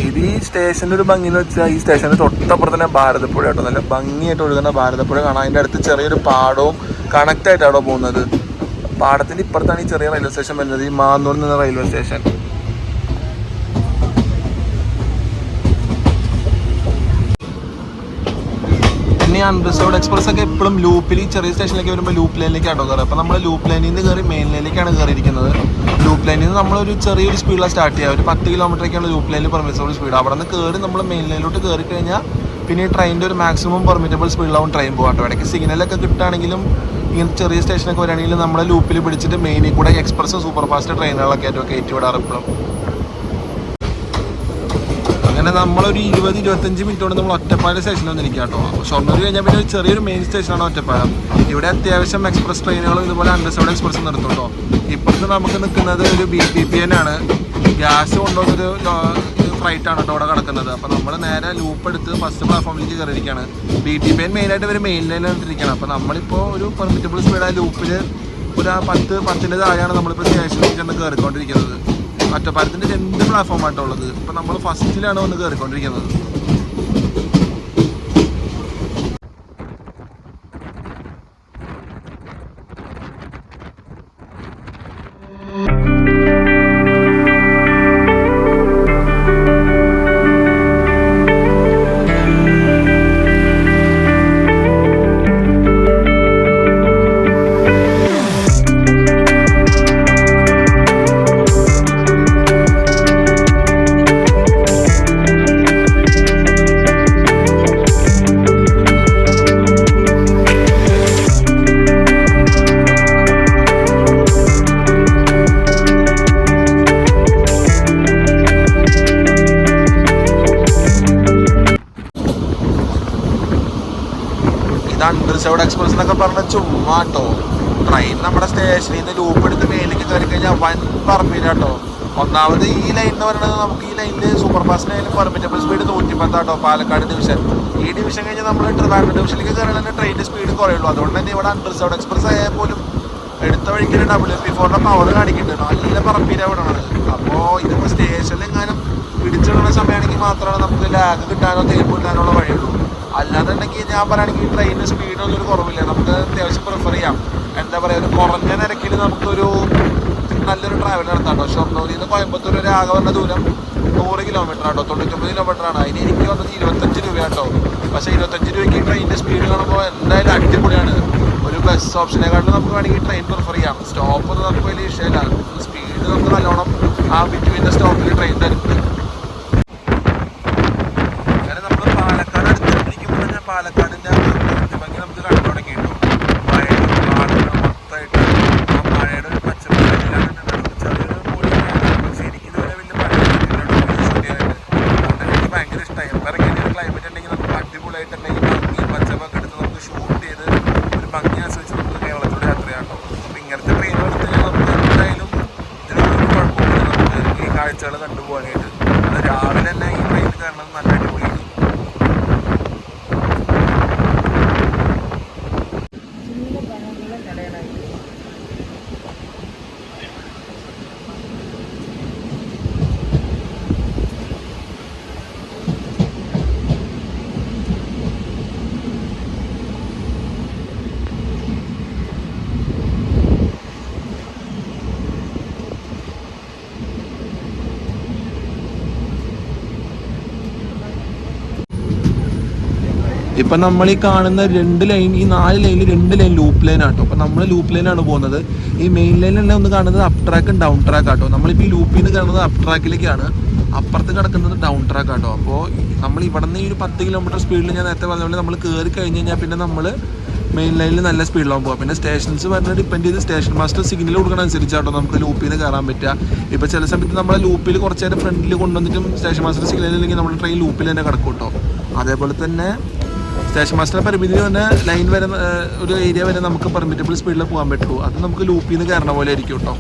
ഇത് ഈ സ്റ്റേഷൻ്റെ ഒരു ഭംഗി എന്ന് വെച്ചാൽ ഈ സ്റ്റേഷൻ്റെ തൊട്ടപ്പുറത്ത് തന്നെ ഭാരതപ്പുഴ കേട്ടോ. നല്ല ഭംഗിയായിട്ട് ഒഴുകുന്ന ഭാരതപ്പുഴ കാണാം. അതിൻ്റെ അടുത്ത് ചെറിയൊരു പാടവും കണക്റ്റായിട്ടാണോ പോകുന്നത്. പാടത്തിൻ്റെ ഇപ്പുറത്താണ് ഈ ചെറിയ റെയിൽവേ സ്റ്റേഷൻ വരുന്നത്, ഈ മാന്നൂരിൽ നിന്ന് റെയിൽവേ സ്റ്റേഷൻ. പിന്നെ അൺറിസർവ്ഡ് എക്സ്പ്രസ് ഒക്കെ എപ്പോഴും ലൂപ്പിൽ ഈ ചെറിയ സ്റ്റേഷനിലേക്ക് വരുമ്പോൾ ലൂപ്പ് ലൈനിലേക്കാണോ കയറുക. അപ്പോൾ നമ്മൾ ലൂപ്പ് ലൈനിൽ നിന്ന് കയറി മെയിൻ ലൈനിലേക്കാണ് കയറിയിരിക്കുന്നത്. ലൂപ്പ് ലൈനിൽ നിന്ന് നമ്മളൊരു ചെറിയൊരു സ്പീഡിലാണ് സ്റ്റാർട്ട് ചെയ്യുക. ഒരു 10 കിലോമീറ്ററൊക്കെയാണ് ലൂപ്പ് ലൈനിൽ പെർമിറ്റബിൾ സ്പീഡ്. അവിടെ നിന്ന് കയറി നമ്മൾ മെയിൻ ലൈനിലോട്ട് കയറി കഴിഞ്ഞാൽ പിന്നെ ഈ ട്രെയിനിൻ്റെ ഒരു മാക്സിമം പെർമിറ്റബിൾ സ്പീഡിലാവും ട്രെയിൻ പോകാട്ടോ. ഇടയ്ക്ക് സിഗ്നലൊക്കെ കിട്ടുകയാണെങ്കിലും ഇങ്ങനത്തെ ചെറിയ സ്റ്റേഷനൊക്കെ വരികയാണെങ്കിൽ നമ്മളെ ലൂപ്പിൽ പിടിച്ചിട്ട് മെയിനിൽ കൂടെ എക്സ്പ്രസ് സൂപ്പർ ഫാസ്റ്റ് ട്രെയിനുകളൊക്കെ ആയിട്ടൊക്കെ കയറ്റി വിടാറ് എപ്പോഴും. അങ്ങനെ നമ്മളൊരു 20-25 മിനിറ്റ് കൊണ്ട് നമ്മൾ ഒറ്റപ്പാലം സ്റ്റേഷനിൽ വന്നിരിക്കുക കേട്ടോ. ഷൊർണൂർ കഴിഞ്ഞാൽ പിന്നെ ഒരു ചെറിയൊരു മെയിൻ സ്റ്റേഷനാണ് ഒറ്റപ്പാലം. ഇവിടെ അത്യാവശ്യം എക്സ്പ്രസ് ട്രെയിനുകളും ഇതുപോലെ അണ്ടർസൗണ്ട് എക്സ്പ്രസ് നിർത്തും കേട്ടോ. ഇപ്പോഴത്തെ നമുക്ക് നിൽക്കുന്നത് ഒരു BPPN ആണ്. ഗ്യാസ് കൊണ്ടുവന്നൊരു ഫ്ലൈറ്റാണ് കേട്ടോ അവിടെ കിടക്കുന്നത്. അപ്പോൾ നമ്മൾ നേരെ ലൂപ്പ് എടുത്ത് ഫസ്റ്റ് പ്ലാറ്റ്ഫോമിലേക്ക് കയറിയിരിക്കുകയാണ്. BTPN മെയിനായിട്ട് ഒരു മെയിൻ ലൈനിൽ ഇട്ടിരിക്കുകയാണ്. അപ്പോൾ നമ്മളിപ്പോൾ ഒരു പെർമിറ്റബിൾ സ്പീഡായ ലൂപ്പിൽ ഒരു 10-10 താഴെയാണ് നമ്മളിപ്പോൾ സ്റ്റേഷനിലേക്ക് ചെന്ന് കയറിക്കൊണ്ടിരിക്കുന്നത്. ഒറ്റപ്പാലത്തിൻ്റെ 2 പ്ലാറ്റ്ഫോമായിട്ടുള്ളത്. ഇപ്പം നമ്മൾ ഫസ്റ്റിലാണ് വന്ന് കയറിക്കൊണ്ടിരിക്കുന്നത്. എക്സ്പ്രസ് എന്നൊക്കെ പറഞ്ഞ ചുമ്മാ കേട്ടോ. ട്രെയിൻ നമ്മുടെ സ്റ്റേഷനിൽ നിന്ന് ലൂപ്പ് എടുത്ത് മേലേക്ക് കയറി കഴിഞ്ഞാൽ വൻ പറമ്പില്ല കേട്ടോ. ഒന്നാമത് ഈ ലൈൻ എന്ന് പറയുന്നത് നമുക്ക് ഈ ലൈനിൽ സൂപ്പർ ഫാസ്റ്റിനായാലും പെർമിറ്റബിൾ സ്പീഡ് 110 കേട്ടോ. പാലക്കാട് ഡിവിഷൻ, ഈ ഡിവിഷൻ കഴിഞ്ഞാൽ നമ്മൾ ട്രിവാൻഡ്രം ഡിവിഷനിലേക്ക് കയറിയാൽ തന്നെ ട്രെയിനിൻ്റെ സ്പീഡ് കുറയുള്ളൂ. അതുകൊണ്ട് തന്നെ ഇവിടെ അൺറിസർവ്ഡ് എക്സ്പ്രസ് ആയാൽ പോലും എടുത്ത വഴിക്ക് WP4 പവർ കാണിക്കുന്നുണ്ട്. നല്ല പറമ്പിലാണ് വിടണത്. അപ്പോൾ ഇതിപ്പോൾ സ്റ്റേഷനിൽ എങ്ങാനും പിടിച്ചിടുന്ന സമയമാണെങ്കിൽ മാത്രമാണ് നമുക്ക് ലാഗ് കിട്ടാനോ തേപ്പ് കിട്ടാനുള്ള വഴിയുള്ളൂ. അല്ലാന്നുണ്ടെങ്കിൽ ഞാൻ പറയുകയാണെങ്കിൽ ട്രെയിനിന് സ്പീഡൊന്നും കുറവില്ല. നമുക്ക് അത്യാവശ്യം പ്രിഫർ ചെയ്യാം. എന്താ പറയുക, ഒരു കുറഞ്ഞ നിരക്കിൽ നമുക്കൊരു നല്ലൊരു ട്രാവൽ നടത്താം കേട്ടോ. ഷൊർണൂരിൽ നിന്ന് കോയമ്പത്തൂർ ഒരു ആകെ വന്ന ദൂരം 100 കിലോമീറ്റർ ആട്ടോ, 99 കിലോമീറ്ററാണ്. അതിന് എനിക്ക് വന്നത് 25 രൂപ കേട്ടോ. പക്ഷേ 25 രൂപയ്ക്ക് ട്രെയിനിൻ്റെ സ്പീഡ് കാണുമ്പോൾ എന്തായാലും അടിപൊളിയാണ്. ഒരു ബസ് ഓപ്ഷനെക്കാട്ടിലും നമുക്ക് വേണമെങ്കിൽ ട്രെയിൻ പ്രിഫർ ചെയ്യാം. സ്റ്റോപ്പ് ഒന്നും നമുക്ക് വലിയ വിഷയമില്ല. സ്പീഡ് നമുക്ക് നല്ലോണം ആ ബിറ്റ്വീൻ സ്റ്റോപ്പിൽ ട്രെയിൻ തരുന്നുണ്ട്. അങ്ങനെ നമ്മൾ പാലക്കാട് അടുത്തിരിക്കുമ്പോൾ തന്നെ പാലക്കാടിൻ്റെ ഭംഗി നമുക്ക് കണ്ടു തുടങ്ങിയിട്ടു. മഴയുടെ പാടങ്ങൾ മൊത്തമായിട്ട് ആ മഴയുടെ ഒരു പച്ചപ്പെല്ലാം ചെറിയൊരു പൊടി ശരിക്കും ഇതുവരെ വലിയ മഴ ശരിയായിട്ട്. അതുകൊണ്ട് എനിക്ക് ഭയങ്കര ഇഷ്ടമായി. വേറെ ഒരു ക്ലൈമറ്റ് ഉണ്ടെങ്കിൽ നമുക്ക് അടിപൊളിയായിട്ട് തന്നെ ഈ ഭംഗി പച്ചപ്പൊക്കെ എടുത്ത് നമുക്ക് ഷൂട്ട് ചെയ്ത് ഒരു ഭംഗി ആസ്വദിച്ച് നമുക്ക് കേരളത്തിലൂടെ യാത്ര ചെയ്യാം കേട്ടോ. അപ്പോൾ ഇങ്ങനത്തെ ട്രെയിനുകൾ എടുത്ത് കഴിഞ്ഞാൽ നമുക്ക് എന്തായാലും ഇതിനൊന്നും കുഴപ്പമില്ല. നമുക്ക് ഈ കാഴ്ചകൾ കണ്ടുപോകാനായിട്ട് അത് രാവിലെ തന്നെ ഈ ട്രെയിനിൽ കയറണത് നല്ല അടിപൊളിയാണ്. ഇപ്പം നമ്മൾ ഈ കാണുന്ന 2 ലൈൻ, ഈ 4 ലൈനിൽ 2 ലൈൻ ലൂപ്പ് ലൈൻ ആട്ടോ. അപ്പം നമ്മൾ ലൂപ്പ് ലൈനാണ് പോകുന്നത്. ഈ മെയിൻ ലൈനിൽ തന്നെ ഒന്ന് കാണുന്നത് അപ്പ് ട്രാക്കും ഡൗൺ ട്രാക്ക് ആട്ടോ. നമ്മളിപ്പോൾ ഈ ലൂപ്പിൽ നിന്ന് കാണുന്നത് അപ്പ് ട്രാക്കിലേക്കാണ്, അപ്പുറത്ത് കിടക്കുന്നത് ഡൗൺ ട്രാക്ക് ആട്ടോ. അപ്പോൾ നമ്മൾ ഇവിടെ നിന്ന് ഈ ഒരു 10 കിലോമീറ്റർ സ്പീഡിൽ ഞാൻ നേരത്തെ പറഞ്ഞ പോലെ നമ്മൾ കയറി കഴിഞ്ഞ് കഴിഞ്ഞാൽ പിന്നെ നമ്മൾ മെയിൻ ലൈനിൽ നല്ല സ്പീഡിലാവും പോകുക. പിന്നെ സ്റ്റേഷൻസ് പറഞ്ഞാൽ ഡിപ്പെൻഡ് ചെയ്ത് സ്റ്റേഷൻ മാസ്റ്റർ സിഗ്നൽ കൊടുക്കുന്ന അനുസരിച്ചാട്ടോ നമുക്ക് ലൂപ്പിൽ നിന്ന് കയറാൻ പറ്റുക. ഇപ്പോൾ ചില സമയത്ത് നമ്മളെ ലൂപ്പിൽ കുറച്ച് നേരം ഫ്രണ്ടിൽ കൊണ്ടുവന്നിട്ടും സ്റ്റേഷൻ മാസ്റ്റർ സിഗ്നൽ ഇല്ലെങ്കിൽ നമ്മുടെ ട്രെയിൻ ലൂപ്പിൽ തന്നെ കിടക്കും കേട്ടോ. അതേപോലെ തന്നെ സ്റ്റേഷൻ മാസ്റ്റർ പരിമിതി തന്നെ ലൈൻ വരെ ഒരു ഏരിയ വരെ നമുക്ക് പെർമിറ്റബിൾ സ്പീഡിൽ പോകാൻ പറ്റുള്ളൂ. അത് നമുക്ക് ലൂപ്പിൽ നിന്ന് കയറണ പോലെ ആയിരിക്കും കേട്ടോ.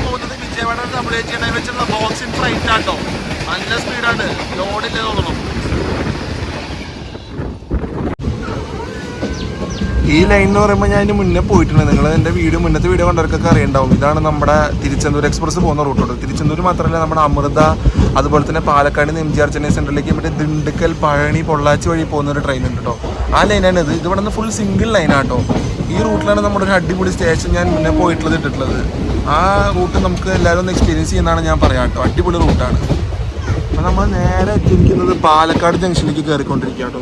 പോകുന്നത് വിജയവാഡ WH വെച്ചുള്ള ബോക്സിൻ ഫ്ലൈറ്റ് ആട്ടോ. നല്ല സ്പീഡാണ്, ലോഡില്ലേ തോന്നണം. ഈ ലൈൻ എന്ന് പറയുമ്പോൾ ഞാൻ ഇതിന് മുന്നേ പോയിട്ടുണ്ട്. നിങ്ങൾ എൻ്റെ മുന്നത്തെ വീഡിയോ കണ്ടവർക്കൊക്കെ അറിയുണ്ടാവും. ഇതാണ് നമ്മുടെ തിരുച്ചെന്തൂർ എക്സ്പ്രസ് പോകുന്ന റൂട്ടുണ്ട്. തിരുച്ചെന്തൂർ മാത്രമല്ല നമ്മുടെ അമൃത, അതുപോലെ തന്നെ പാലക്കാട് നിന്ന് MGR ചെന്നൈ സെൻട്രലിലേക്ക് മറ്റേ ദിണ്ടുക്കൽ, പഴനി, പൊള്ളാച്ചി വഴി പോകുന്ന ഒരു ട്രെയിൻ ഉണ്ട് കേട്ടോ. ആ ലൈനാണ് ഇത്. ഇവിടെ നിന്ന് ഫുൾ സിംഗിൾ ലൈനാട്ടോ. ഈ റൂട്ടിലാണ് നമ്മുടെ ഒരു അടിപൊളി സ്റ്റേഷൻ ഞാൻ മുന്നേ ഇട്ടിട്ടുള്ളത്. ആ റൂട്ട് നമുക്ക് എല്ലാവരും ഒന്ന് എക്സ്പീരിയൻസ് ചെയ്യുന്നതാണ് ഞാൻ പറയാം കേട്ടോ. അടിപൊളി റൂട്ടാണ്. അപ്പോൾ നമ്മൾ നേരെ എത്തിയിരിക്കുന്നത് പാലക്കാട് ജംഗ്ഷനിലേക്ക് കയറിക്കൊണ്ടിരിക്കുക കേട്ടോ.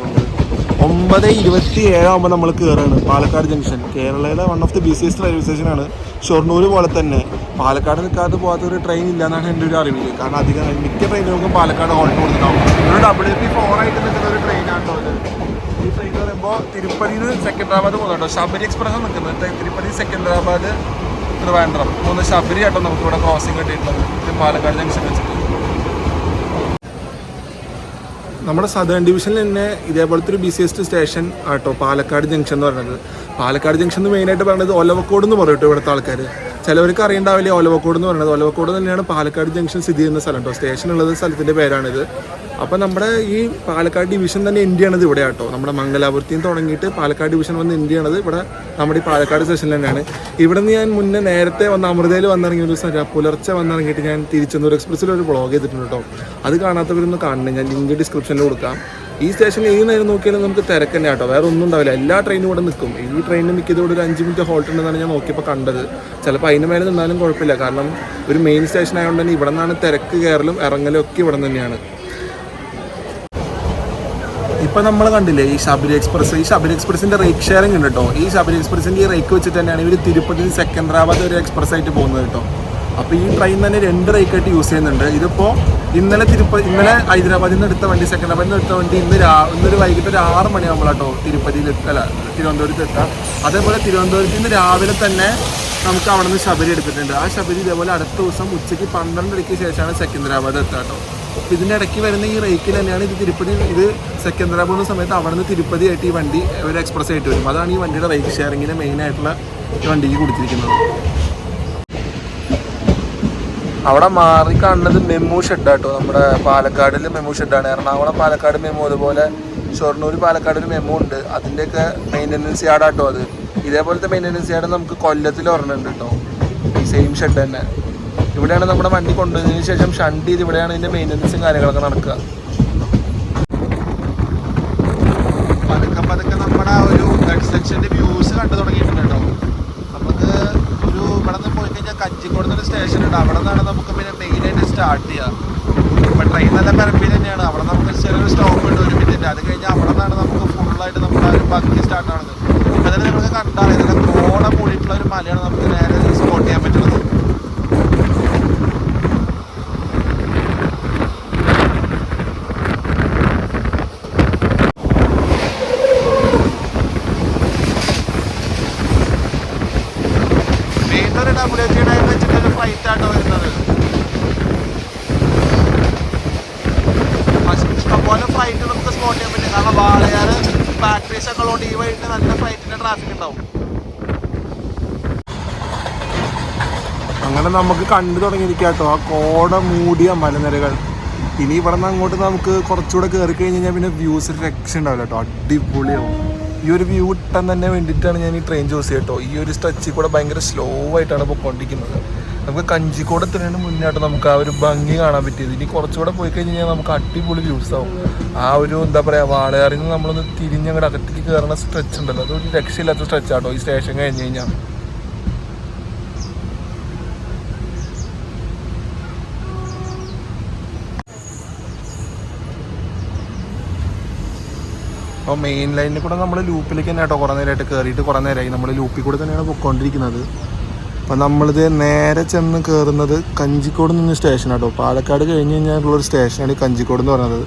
നമ്മൾ 9:27 ആകുമ്പോൾ നമ്മൾ കയറുകയാണ് പാലക്കാട് ജംഗ്ഷൻ. കേരളയിലെ one of the busiest railway സ്റ്റേഷനാണ്. ഷൊർണൂർ പോലെ തന്നെ പാലക്കാട് നിൽക്കാതെ പോകാത്ത ഒരു ട്രെയിൻ ഇല്ല എന്നാണ് എൻ്റെ ഒരു അറിവിൽ. കാരണം അധികം മിക്ക ട്രെയിനുകൾക്കും പാലക്കാട് ഹോൾട്ട് കൊടുത്തിട്ടുണ്ടാവും. ഒരു WP4 ആയിട്ട് നിൽക്കുന്ന ഒരു ട്രെയിനാട്ടോ ഇത്. ഈ ട്രെയിൻ എന്ന് പറയുമ്പോൾ തിരുപ്പതിയിൽ നിന്ന് സെക്കൻഡറാബാദ് പോകുന്നുണ്ടോ. ശബരി എക്സ്പ്രസ് നിൽക്കുന്നത് തിരുപ്പതി, സെക്കൻഡറാബാദ്, ട്രിവാൻഡ്രം 3 ശബരി ആട്ടോ നമുക്കിവിടെ ക്രോസിങ് കിട്ടിയിട്ടുള്ളത് പാലക്കാട് ജംഗ്ഷൻ വെച്ചിട്ട്. നമ്മുടെ സദേൺ ഡിവിഷനിൽ തന്നെ ഇതേപോലത്തെ ഒരു ബിസിയസ്റ്റ് സ്റ്റേഷൻ ആട്ടോ പാലക്കാട് ജംഗ്ഷൻ എന്ന് പറയുന്നത്. പാലക്കാട് ജംഗ്ഷൻ എന്ന് മെയിനായിട്ട് പറയുന്നത് ഒലവക്കോട് എന്ന് പറയും കേട്ടോ ഇവിടുത്തെ ആൾക്കാർ. ചിലവർക്ക് അറിയണ്ടാവില്ലേ ഒലവക്കോട് എന്ന് പറയുന്നത്. ഒലവക്കോട് തന്നെയാണ് പാലക്കാട് ജംഗ്ഷൻ സ്ഥിതി ചെയ്യുന്ന സ്ഥലം കേട്ടോ. സ്റ്റേഷൻ ഉള്ളത് സ്ഥലത്തിൻ്റെ പേരാണിത്. അപ്പോൾ നമ്മുടെ ഈ പാലക്കാട് ഡിവിഷൻ തന്നെ എൻഡ് ചെയ്യണത് ഇവിടെ ആട്ടോ. നമ്മുടെ മംഗലാപുരത്തിൽ നിന്ന് തുടങ്ങിയിട്ട് പാലക്കാട് ഡിവിഷൻ വന്ന് എൻഡ് ചെയ്യണത് ഇവിടെ നമ്മുടെ ഈ പാലക്കാട് സ്റ്റേഷനിൽ തന്നെയാണ്. ഇവിടെ നിന്ന് ഞാൻ മുന്നേ നേരത്തെ അമൃതയിൽ വന്നിറങ്ങിയ ഒരു ദിവസം പുലർച്ചെ വന്നിറങ്ങിയിട്ട് ഞാൻ തിരുച്ചെന്തൂർ എക്സ്പ്രസ്സിൽ ഒരു വ്ളോഗ് ചെയ്തിട്ടുണ്ട് കേട്ടോ. അത് കാണാത്തവരൊന്ന് കാണണേ, ഞാൻ ലിങ്ക് ഡിസ്ക്രിപ്ഷനിൽ കൊടുക്കാം. ഈ സ്റ്റേഷനിൽ ഏത് നേരം നോക്കിയാലും നമുക്ക് തിരക്ക് തന്നെ കേട്ടോ. വേറെ ഒന്നും ഉണ്ടാവില്ല. എല്ലാ ട്രെയിനും ഇവിടെ നിൽക്കും. ഈ ട്രെയിനിന് മിക്കതോടെ ഒരു 5 മിനിറ്റ് ഹോൾട്ട് ഉണ്ടെന്നാണ് ഞാൻ നോക്കിയപ്പോൾ കണ്ടത്. ചിലപ്പോൾ അതിന് മേലെ നിന്നാലും കുഴപ്പമില്ല. കാരണം ഒരു മെയിൻ സ്റ്റേഷൻ ആയതുകൊണ്ട് തന്നെ ഇവിടെ നിന്നാണ് തിരക്ക് കയറലും ഇറങ്ങലും ഒക്കെ ഇവിടെ തന്നെയാണ്. ഇപ്പം നമ്മൾ കണ്ടില്ലേ ഈ ശബരി എക്സ്പ്രസ്. ഈ ശബരി എക്സ്പ്രസിൻ്റെ റേക്ക് ഷെയറിംഗ് ഉണ്ട് കേട്ടോ. ഈ ശബരി എക്സ്പ്രസിൻ്റെ ഈ റേക്ക് വെച്ചിട്ട് തന്നെയാണ് ഇവർ തിരുപ്പതി, സെക്കൻഡറാബാദ് ഒരു എക്സ്പ്രസ് ആയിട്ട് പോകുന്നത് കേട്ടോ. അപ്പോൾ ഈ ട്രെയിൻ തന്നെ 2 റേക്കായിട്ട് യൂസ് ചെയ്യുന്നുണ്ട്. ഇതിപ്പോൾ ഇന്നലെ ഹൈദരാബാദിൽ നിന്ന് എടുത്ത വണ്ടി, സെക്കൻഡറാബാദിൽ നിന്ന് എടുത്ത വണ്ടി ഇന്നൊരു വൈകിട്ട് ഒരു 6 മണിയാകുമ്പോഴാട്ടോ തിരുവനന്തപുരത്ത് എത്താം. അതേപോലെ തിരുവനന്തപുരത്ത് നിന്ന് രാവിലെ തന്നെ നമുക്ക് അവിടെ നിന്ന് ശബരി എടുത്തിട്ടുണ്ട്. ആ ശബരി ഇതേപോലെ അടുത്ത ദിവസം ഉച്ചയ്ക്ക് 12:30 ശേഷമാണ് സെക്കൻഡറാബാദ് എത്താട്ടോ. അപ്പോൾ ഇതിൻ്റെ ഇടയ്ക്ക് വരുന്ന ഈ റേക്കിൽ തന്നെയാണ് ഇത് സെക്കൻഡറാബാദ് പോകുന്ന സമയത്ത് അവിടെ നിന്ന് തിരുപ്പതി ആയിട്ട് ഈ വണ്ടി ഒരു എക്സ്പ്രസ് ആയിട്ട് വരും. അതാണ് ഈ വണ്ടിയുടെ റേക്ക് ഷെയറിങ്ങിൻ്റെ മെയിൻ ആയിട്ടുള്ള ഈ വണ്ടിക്ക് കൊടുത്തിരിക്കുന്നത്. അവിടെ മാറി കാണുന്നത് മെമു ഷെഡാട്ടോ. നമ്മുടെ പാലക്കാടിൽ മെമു ഷെഡാണ്. എറണാകുളം പാലക്കാട് മെമു, അതുപോലെ ഷൊർണൂർ പാലക്കാട് ഒരു മെമു ഉണ്ട്. അതിൻ്റെയൊക്കെ മെയിൻ്റനൻസ് യാർഡാട്ടോ അത്. ഇതേപോലത്തെ മെയിൻ്റനൻസ് യാർഡ് നമുക്ക് കൊല്ലത്തിൽ ഒരെണ്ണുണ്ട് കേട്ടോ, ഈ സെയിം ഷെഡ് തന്നെ. ഇവിടെയാണ് നമ്മുടെ വണ്ടി കൊണ്ടുവന്നതിന് ശേഷം ഷണ്ട് ചെയ്ത് ഇവിടെയാണ് ഇതിൻ്റെ മെയിൻ്റനൻസും കാര്യങ്ങളൊക്കെ നടക്കുക. പതുക്കെ നമ്മുടെ ഒരു ഗഡ് സെക്ഷൻ്റെ വ്യൂസ് കണ്ടു തുടങ്ങിയിട്ടുണ്ട് കേട്ടോ. നമുക്ക് ഒരു ഇവിടെ നിന്ന് പോയി കഴിഞ്ഞാൽ കഞ്ചിക്കോട് ഒരു സ്റ്റേഷൻ ഉണ്ട്. അവിടെ നിന്നാണ് നമുക്ക് പിന്നെ മെയിനായിട്ട് സ്റ്റാർട്ട് ചെയ്യുക. ഇപ്പം ട്രെയിൻ നല്ല പരപ്പിൽ തന്നെയാണ്. അവിടെ നമുക്ക് ചെറിയൊരു സ്റ്റോപ്പ് ഉണ്ട് 1 മിനിറ്റ്. അത് കഴിഞ്ഞാൽ അവിടെ നിന്നാണ് നമുക്ക് ഫുള്ളായിട്ട് നമ്മുടെ ഒരു ഭംഗി സ്റ്റാർട്ടാണത്. ഇപ്പം തന്നെ നമുക്ക് കണ്ടാൽ ഇതിൻ്റെ കോട മൂടിയിട്ടുള്ള ഒരു മലയാണ് നമുക്ക് നേരെ സ്പോട്ട് ചെയ്യാൻ പറ്റുന്നത്. വെച്ചിട്ടൊരു ഫ്ലൈറ്റ് ആട്ടോ വരുന്നത്. ഇഷ്ടംപോലെ ഫ്ലൈറ്റ് നമുക്ക് സ്പോട്ട് ചെയ്യാൻ പറ്റും. കാരണം വാളയാർ ഫാക്ടറീസ് ഒക്കെ ഉള്ളതുകൊണ്ട് ഈ വഴിയിട്ട് നല്ല ഫ്ലൈറ്റിൻ്റെ ട്രാഫിക് ഉണ്ടാവും. അങ്ങനെ നമുക്ക് കണ്ടു തുടങ്ങിയിരിക്കുക കേട്ടോ ആ കോട മൂടിയ മലനിരകൾ. ഇനി ഇവിടെ നിന്ന് അങ്ങോട്ട് നമുക്ക് കുറച്ചുകൂടെ കയറി കഴിഞ്ഞ് കഴിഞ്ഞാൽ പിന്നെ വ്യൂസ് രക്ഷ ഉണ്ടാവില്ല കേട്ടോ, അടിപൊളിയാവും. ഈ ഒരു വ്യൂ കിട്ടാൻ തന്നെ വേണ്ടിയിട്ടാണ് ഞാൻ ഈ ട്രെയിൻ ചൂസ് ചെയ്യട്ടോ. ഈ ഒരു സ്ട്രെച്ചിൽ കൂടെ ഭയങ്കര സ്ലോ ആയിട്ടാണ് പോയിക്കൊണ്ടിരിക്കുന്നത്. നമുക്ക് കഞ്ചിക്കോട് എത്തുന്നതിന് മുന്നായിട്ട് നമുക്ക് ആ ഒരു ഭംഗി കാണാൻ പറ്റിയത്. ഇനി കുറച്ചുകൂടെ പോയി കഴിഞ്ഞാൽ നമുക്ക് അടിപൊളി വ്യൂസ് ആവും. ആ ഒരു എന്താ പറയുക, വാളയാറിൽ നിന്ന് നമ്മളൊന്ന് തിരിഞ്ഞങ്ങോട്ട് അകത്തേക്ക് കയറുന്ന സ്ട്രെച്ച് ഉണ്ടല്ലോ, അതൊരു രക്ഷയില്ലാത്ത സ്ട്രെച്ചാട്ടോ ഈ സ്റ്റേഷൻ കഴിഞ്ഞ് കഴിഞ്ഞാൽ. അപ്പോൾ മെയിൻ ലൈനിൽ കൂടെ നമ്മൾ ലൂപ്പിലേക്ക് തന്നെ കേട്ടോ കുറേ നേരമായിട്ട് കയറിയിട്ട് കുറേ നേരമായി നമ്മൾ ലൂപ്പിൽ കൂടെ തന്നെയാണ് പോയിക്കൊണ്ടിരിക്കുന്നത്. അപ്പോൾ നമ്മളിത് നേരെ ചെന്ന് കയറുന്നത് കഞ്ചിക്കോട് നിന്ന് സ്റ്റേഷൻ കേട്ടോ. പാലക്കാട് കഴിഞ്ഞ് കഴിഞ്ഞാലുള്ളൊരു സ്റ്റേഷനാണ് ഈ കഞ്ചിക്കോട് എന്ന് പറയുന്നത്.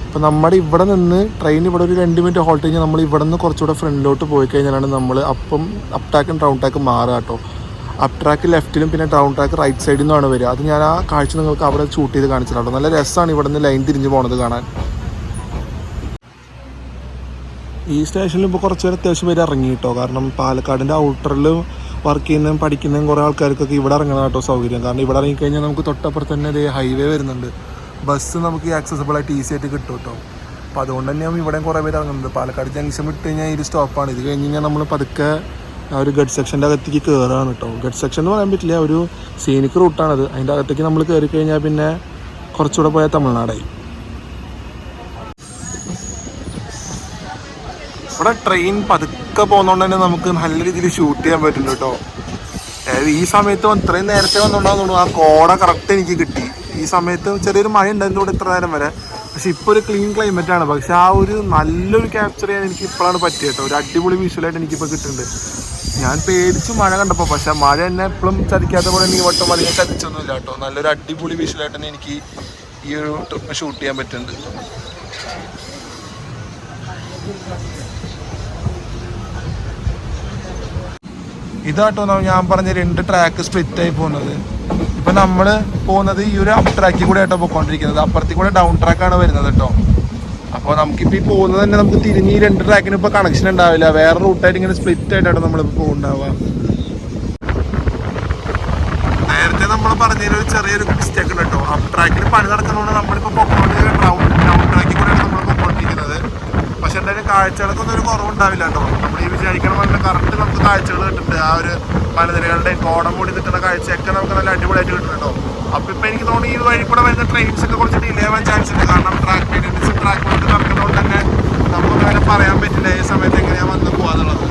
അപ്പോൾ നമ്മുടെ ഇവിടെ നിന്ന് ട്രെയിൻ ഇവിടെ ഒരു 2 മിനിറ്റ് ഹോൾട്ട് കഴിഞ്ഞാൽ നമ്മൾ ഇവിടെ നിന്ന് കുറച്ചുകൂടെ ഫ്രണ്ടിലോട്ട് പോയി കഴിഞ്ഞാലാണ് നമ്മൾ അപ്പ് ട്രാക്കും ഡൗൺ ട്രാക്കും മാറുക കേട്ടോ. അപ്പ് ട്രാക്ക് ലെഫ്റ്റിലും പിന്നെ ഡൗൺ ട്രാക്ക് റൈറ്റ് സൈഡിൽ നിന്നാണ് വരിക. അത് ഞാൻ ആ കാഴ്ച നിങ്ങൾക്ക് അവിടെ ഷൂട്ട് ചെയ്ത് കാണിച്ചിട്ടുണ്ടോ. നല്ല രസമാണ് ഇവിടെ നിന്ന് ലൈൻ തിരിഞ്ഞ് പോകുന്നത് കാണാൻ. ഈ സ്റ്റേഷനിൽ ഇപ്പോൾ കുറച്ച് പേര് അത്യാവശ്യം പേര് ഇറങ്ങി കേട്ടോ. കാരണം പാലക്കാടിൻ്റെ ഔട്ടറിൽ വർക്ക് ചെയ്യുന്നതും പഠിക്കുന്നതും കുറേ ആൾക്കാർക്കൊക്കെ ഇവിടെ ഇറങ്ങണം കേട്ടോ സൗകര്യം. കാരണം ഇവിടെ ഇറങ്ങിക്കഴിഞ്ഞാൽ നമുക്ക് തൊട്ടപ്പുറത്ത് തന്നെ ഇതേ ഹൈവേ വരുന്നുണ്ട്. ബസ് നമുക്ക് ആക്സസിബിളായിട്ട് ഈസി ആയിട്ട് കിട്ടും കേട്ടോ. അപ്പോൾ അതുകൊണ്ട് തന്നെയാണ് ഇവിടെ കുറേ പേര് ഇറങ്ങുന്നത്. പാലക്കാട് ജംഗ്ഷൻ വിട്ട് കഴിഞ്ഞാൽ ഈ ഒരു സ്റ്റോപ്പാണ്. ഇത് കഴിഞ്ഞ് കഴിഞ്ഞാൽ നമ്മൾ പതുക്കെ ആ ഒരു ഗഡ് സെക്ഷൻ്റെ അകത്തേക്ക് കയറുകയാണ് കേട്ടോ. ഗഡ് സെക്ഷൻ എന്ന് പറയാൻ പറ്റില്ല, ഒരു സീനിക് റൂട്ടാണത്. അതിൻ്റെ അകത്തേക്ക് നമ്മൾ കയറി കഴിഞ്ഞാൽ പിന്നെ കുറച്ചുകൂടെ പോയാൽ തമിഴ്നാടായി. ഇവിടെ ട്രെയിൻ പതുക്കെ പോകുന്നതുകൊണ്ട് തന്നെ നമുക്ക് നല്ല രീതിയിൽ ഷൂട്ട് ചെയ്യാൻ പറ്റുന്നുണ്ട് കേട്ടോ. ഈ സമയത്ത് ഇത്രയും നേരത്തെ വന്നുകൊണ്ടാകുന്നു ആ കോട കറക്റ്റ് എനിക്ക് കിട്ടി. ഈ സമയത്ത് ചെറിയൊരു മഴ ഉണ്ടായിരുന്നു ഇവിടെ ഇത്ര നേരം വരെ. പക്ഷെ ഇപ്പോൾ ഒരു ക്ലീൻ ക്ലൈമറ്റ് ആണ്. പക്ഷെ ആ ഒരു നല്ലൊരു ക്യാപ്ചർ ചെയ്യാൻ എനിക്ക് ഇപ്പോഴാണ് പറ്റിയത് കേട്ടോ. ഒരു അടിപൊളി വിഷ്വലായിട്ട് എനിക്കിപ്പോൾ കിട്ടുന്നുണ്ട്. ഞാൻ പേടിച്ചു മഴ കണ്ടപ്പോൾ, പക്ഷെ മഴ എന്നെ എപ്പോഴും ചതിക്കാത്ത പോലെ എനിക്ക് ഒട്ടും അധികം ചതിച്ചൊന്നുമില്ല കേട്ടോ. നല്ലൊരു അടിപൊളി വിഷ്വലായിട്ട് തന്നെ എനിക്ക് ഈ ഒരു ട്രിപ്പ് ഷൂട്ട് ചെയ്യാൻ പറ്റുന്നുണ്ട്. ഇതാട്ടോ ഞാൻ പറഞ്ഞ 2 ട്രാക്ക് സ്പ്ലിറ്റ് ആയി പോകുന്നത്. ഇപ്പം നമ്മൾ പോകുന്നത് ഈ ഒരു അപ്പ് ട്രാക്കിൽ കൂടെ ആയിട്ടോ പോയിക്കൊണ്ടിരിക്കുന്നത്. അപ്പുറത്തിൽ കൂടെ ഡൗൺ ട്രാക്കാണ് വരുന്നത് കേട്ടോ. അപ്പോൾ നമുക്കിപ്പോൾ ഈ പോകുന്നത് തന്നെ നമുക്ക് തിരിഞ്ഞ് ഈ 2 ട്രാക്കിന് ഇപ്പോൾ കണക്ഷൻ ഉണ്ടാവില്ല. വേറെ റൂട്ടായിട്ട് ഇങ്ങനെ സ്പ്ലിറ്റ് ആയിട്ടാണ് നമ്മളിപ്പോൾ പോകുന്നുണ്ടാവുക. നേരത്തെ നമ്മൾ പറഞ്ഞതിൽ ഒരു ചെറിയൊരു മിസ്റ്റേക്ക് ഉണ്ട് കേട്ടോ. അപ്പ് ട്രാക്കിൽ പണി നടക്കുന്നതുകൊണ്ട് നമ്മളിപ്പോൾ പോയിക്കൊണ്ടിരിക്കുന്നത് ഡൗൺ ട്രാക്കിൽ കൂടെയാണ് നമ്മൾ പോയിക്കൊണ്ടിരിക്കുന്നത്. പക്ഷെ എന്തായാലും കാഴ്ചകൾക്കൊന്നും ഒരു കുറവുണ്ടാവില്ല കേട്ടോ. നമ്മൾ ഈ വിചാരിക്കണ പോലെ കറക്റ്റ് നമുക്ക് കാഴ്ചകൾ കിട്ടുന്നുണ്ട്. ആ ഒരു മലനിരകളുടെ കോടം മൂടി നിൽക്കുന്ന കാഴ്ചയൊക്കെ നമുക്ക് നല്ല അടിപൊളിയായിട്ട് കിട്ടുന്നുണ്ടോ. അപ്പോൾ ഇപ്പോൾ എനിക്ക് തോന്നുന്നു ഈ വഴി കൂടെ വരുന്ന ട്രെയിൻസ് ഒക്കെ കുറച്ച് ഡിലേ ആവാൻ ചാൻസ് ഉണ്ട്. കാരണം ട്രാക്ക് മെയിൻ്റനൻസും ട്രാക്ക് കൊണ്ട് നടക്കുന്നതുകൊണ്ട് തന്നെ നമുക്ക് അങ്ങനെ പറയാൻ പറ്റില്ല ഈ സമയത്ത് എങ്ങനെയാണ് വന്ന് പോകാന്നുള്ളത്.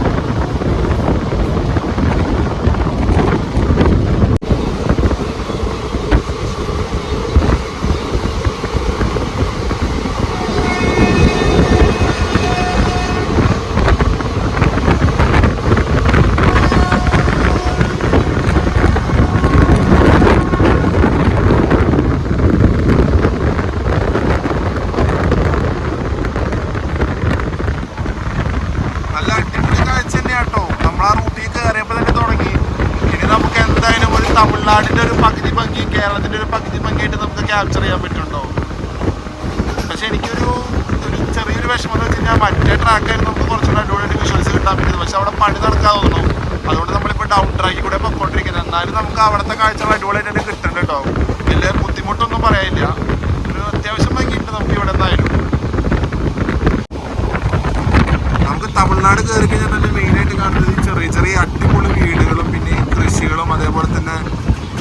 കേട്ടോ, നമ്മൾ ആ റൂട്ടിൽ കയറിയപ്പോൾ തന്നെ തുടങ്ങി. ഇനി നമുക്ക് എന്തായാലും ഒരു തമിഴ്നാടിൻ്റെ ഒരു പകുതി ഭംഗി, കേരളത്തിൻ്റെ ഒരു പകുതി ഭംഗിയായിട്ട് നമുക്ക് ക്യാപ്ചർ ചെയ്യാൻ പറ്റുന്നുണ്ടോ? പക്ഷെ എനിക്കൊരു ചെറിയൊരു വിഷമം എന്ന് വെച്ച് കഴിഞ്ഞാൽ മറ്റേ ട്രാക്കായിരുന്നു നമുക്ക് കുറച്ചുകൂടെ അടിപൊളിയായിട്ട് വിഷ്വൽസ് കിട്ടാൻ പറ്റുന്നത്. പക്ഷെ അവിടെ പണി നടക്കാതെ തോന്നുന്നു. അതുകൊണ്ട് നമ്മളിപ്പോൾ ഡൗൺ ട്രാക്കിൽ കൂടെ പൊയ്ക്കൊണ്ടിരിക്കുന്നത്. എന്നാലും നമുക്ക് അവിടുത്തെ കാഴ്ചകൾ അടിപൊളിയായിട്ട് തന്നെ കിട്ടുന്നുണ്ട് കേട്ടോ. വലിയ ബുദ്ധിമുട്ടൊന്നും പറയാനില്ല. ഒരു അത്യാവശ്യം ഭംഗിയുണ്ട് നമുക്ക് ഇവിടെ നിന്നായാലും. നമുക്ക് തമിഴ്നാട് കയറി കഴിഞ്ഞാൽ തന്നെ മെയിനായിട്ട് കാണുന്നത് ഈ ചെറിയ ചെറിയ അടിപൊളി വീടുകളും പിന്നെ ഈ കൃഷികളും അതേപോലെ തന്നെ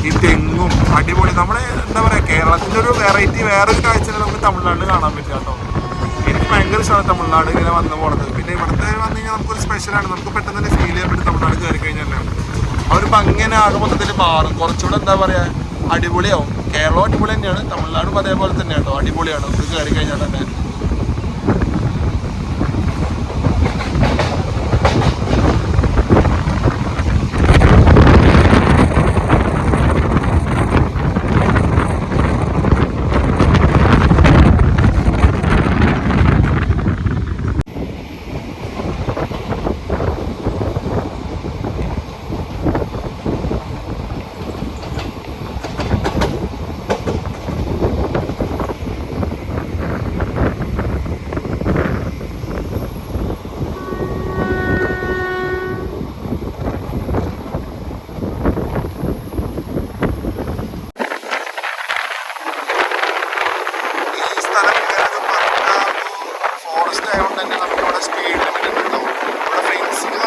ഈ തെങ്ങും അടിപൊളി. നമ്മുടെ എന്താ പറയുക, കേരളത്തിൻ്റെ ഒരു വെറൈറ്റി വേറൊരു കാഴ്ചകൾ നമുക്ക് തമിഴ്നാട്ടിൽ കാണാൻ പറ്റും കേട്ടോ. എനിക്ക് ഭയങ്കര ഇഷ്ടമാണ് തമിഴ്നാട് ഇങ്ങനെ വന്നു പോണത്. പിന്നെ ഇവിടുത്തെ വന്നു കഴിഞ്ഞാൽ നമുക്കൊരു സ്പെഷ്യലാണ്. നമുക്ക് പെട്ടെന്ന് തന്നെ ഫീൽ ചെയ്യാൻ പറ്റും തമിഴ്നാട് കയറി കഴിഞ്ഞാൽ. ആ ഒരു ഭംഗിനെ ആകെ മൊത്തത്തിൽ മാറും. കുറച്ചുകൂടെ എന്താ പറയുക, അടിപൊളിയാവും. കേരളം അടിപൊളി തന്നെയാണ്, തമിഴ്നാടും അതേപോലെ തന്നെ കേട്ടോ, അടിപൊളിയാണ് നമുക്ക് കയറി കഴിഞ്ഞാൽ തന്നെ.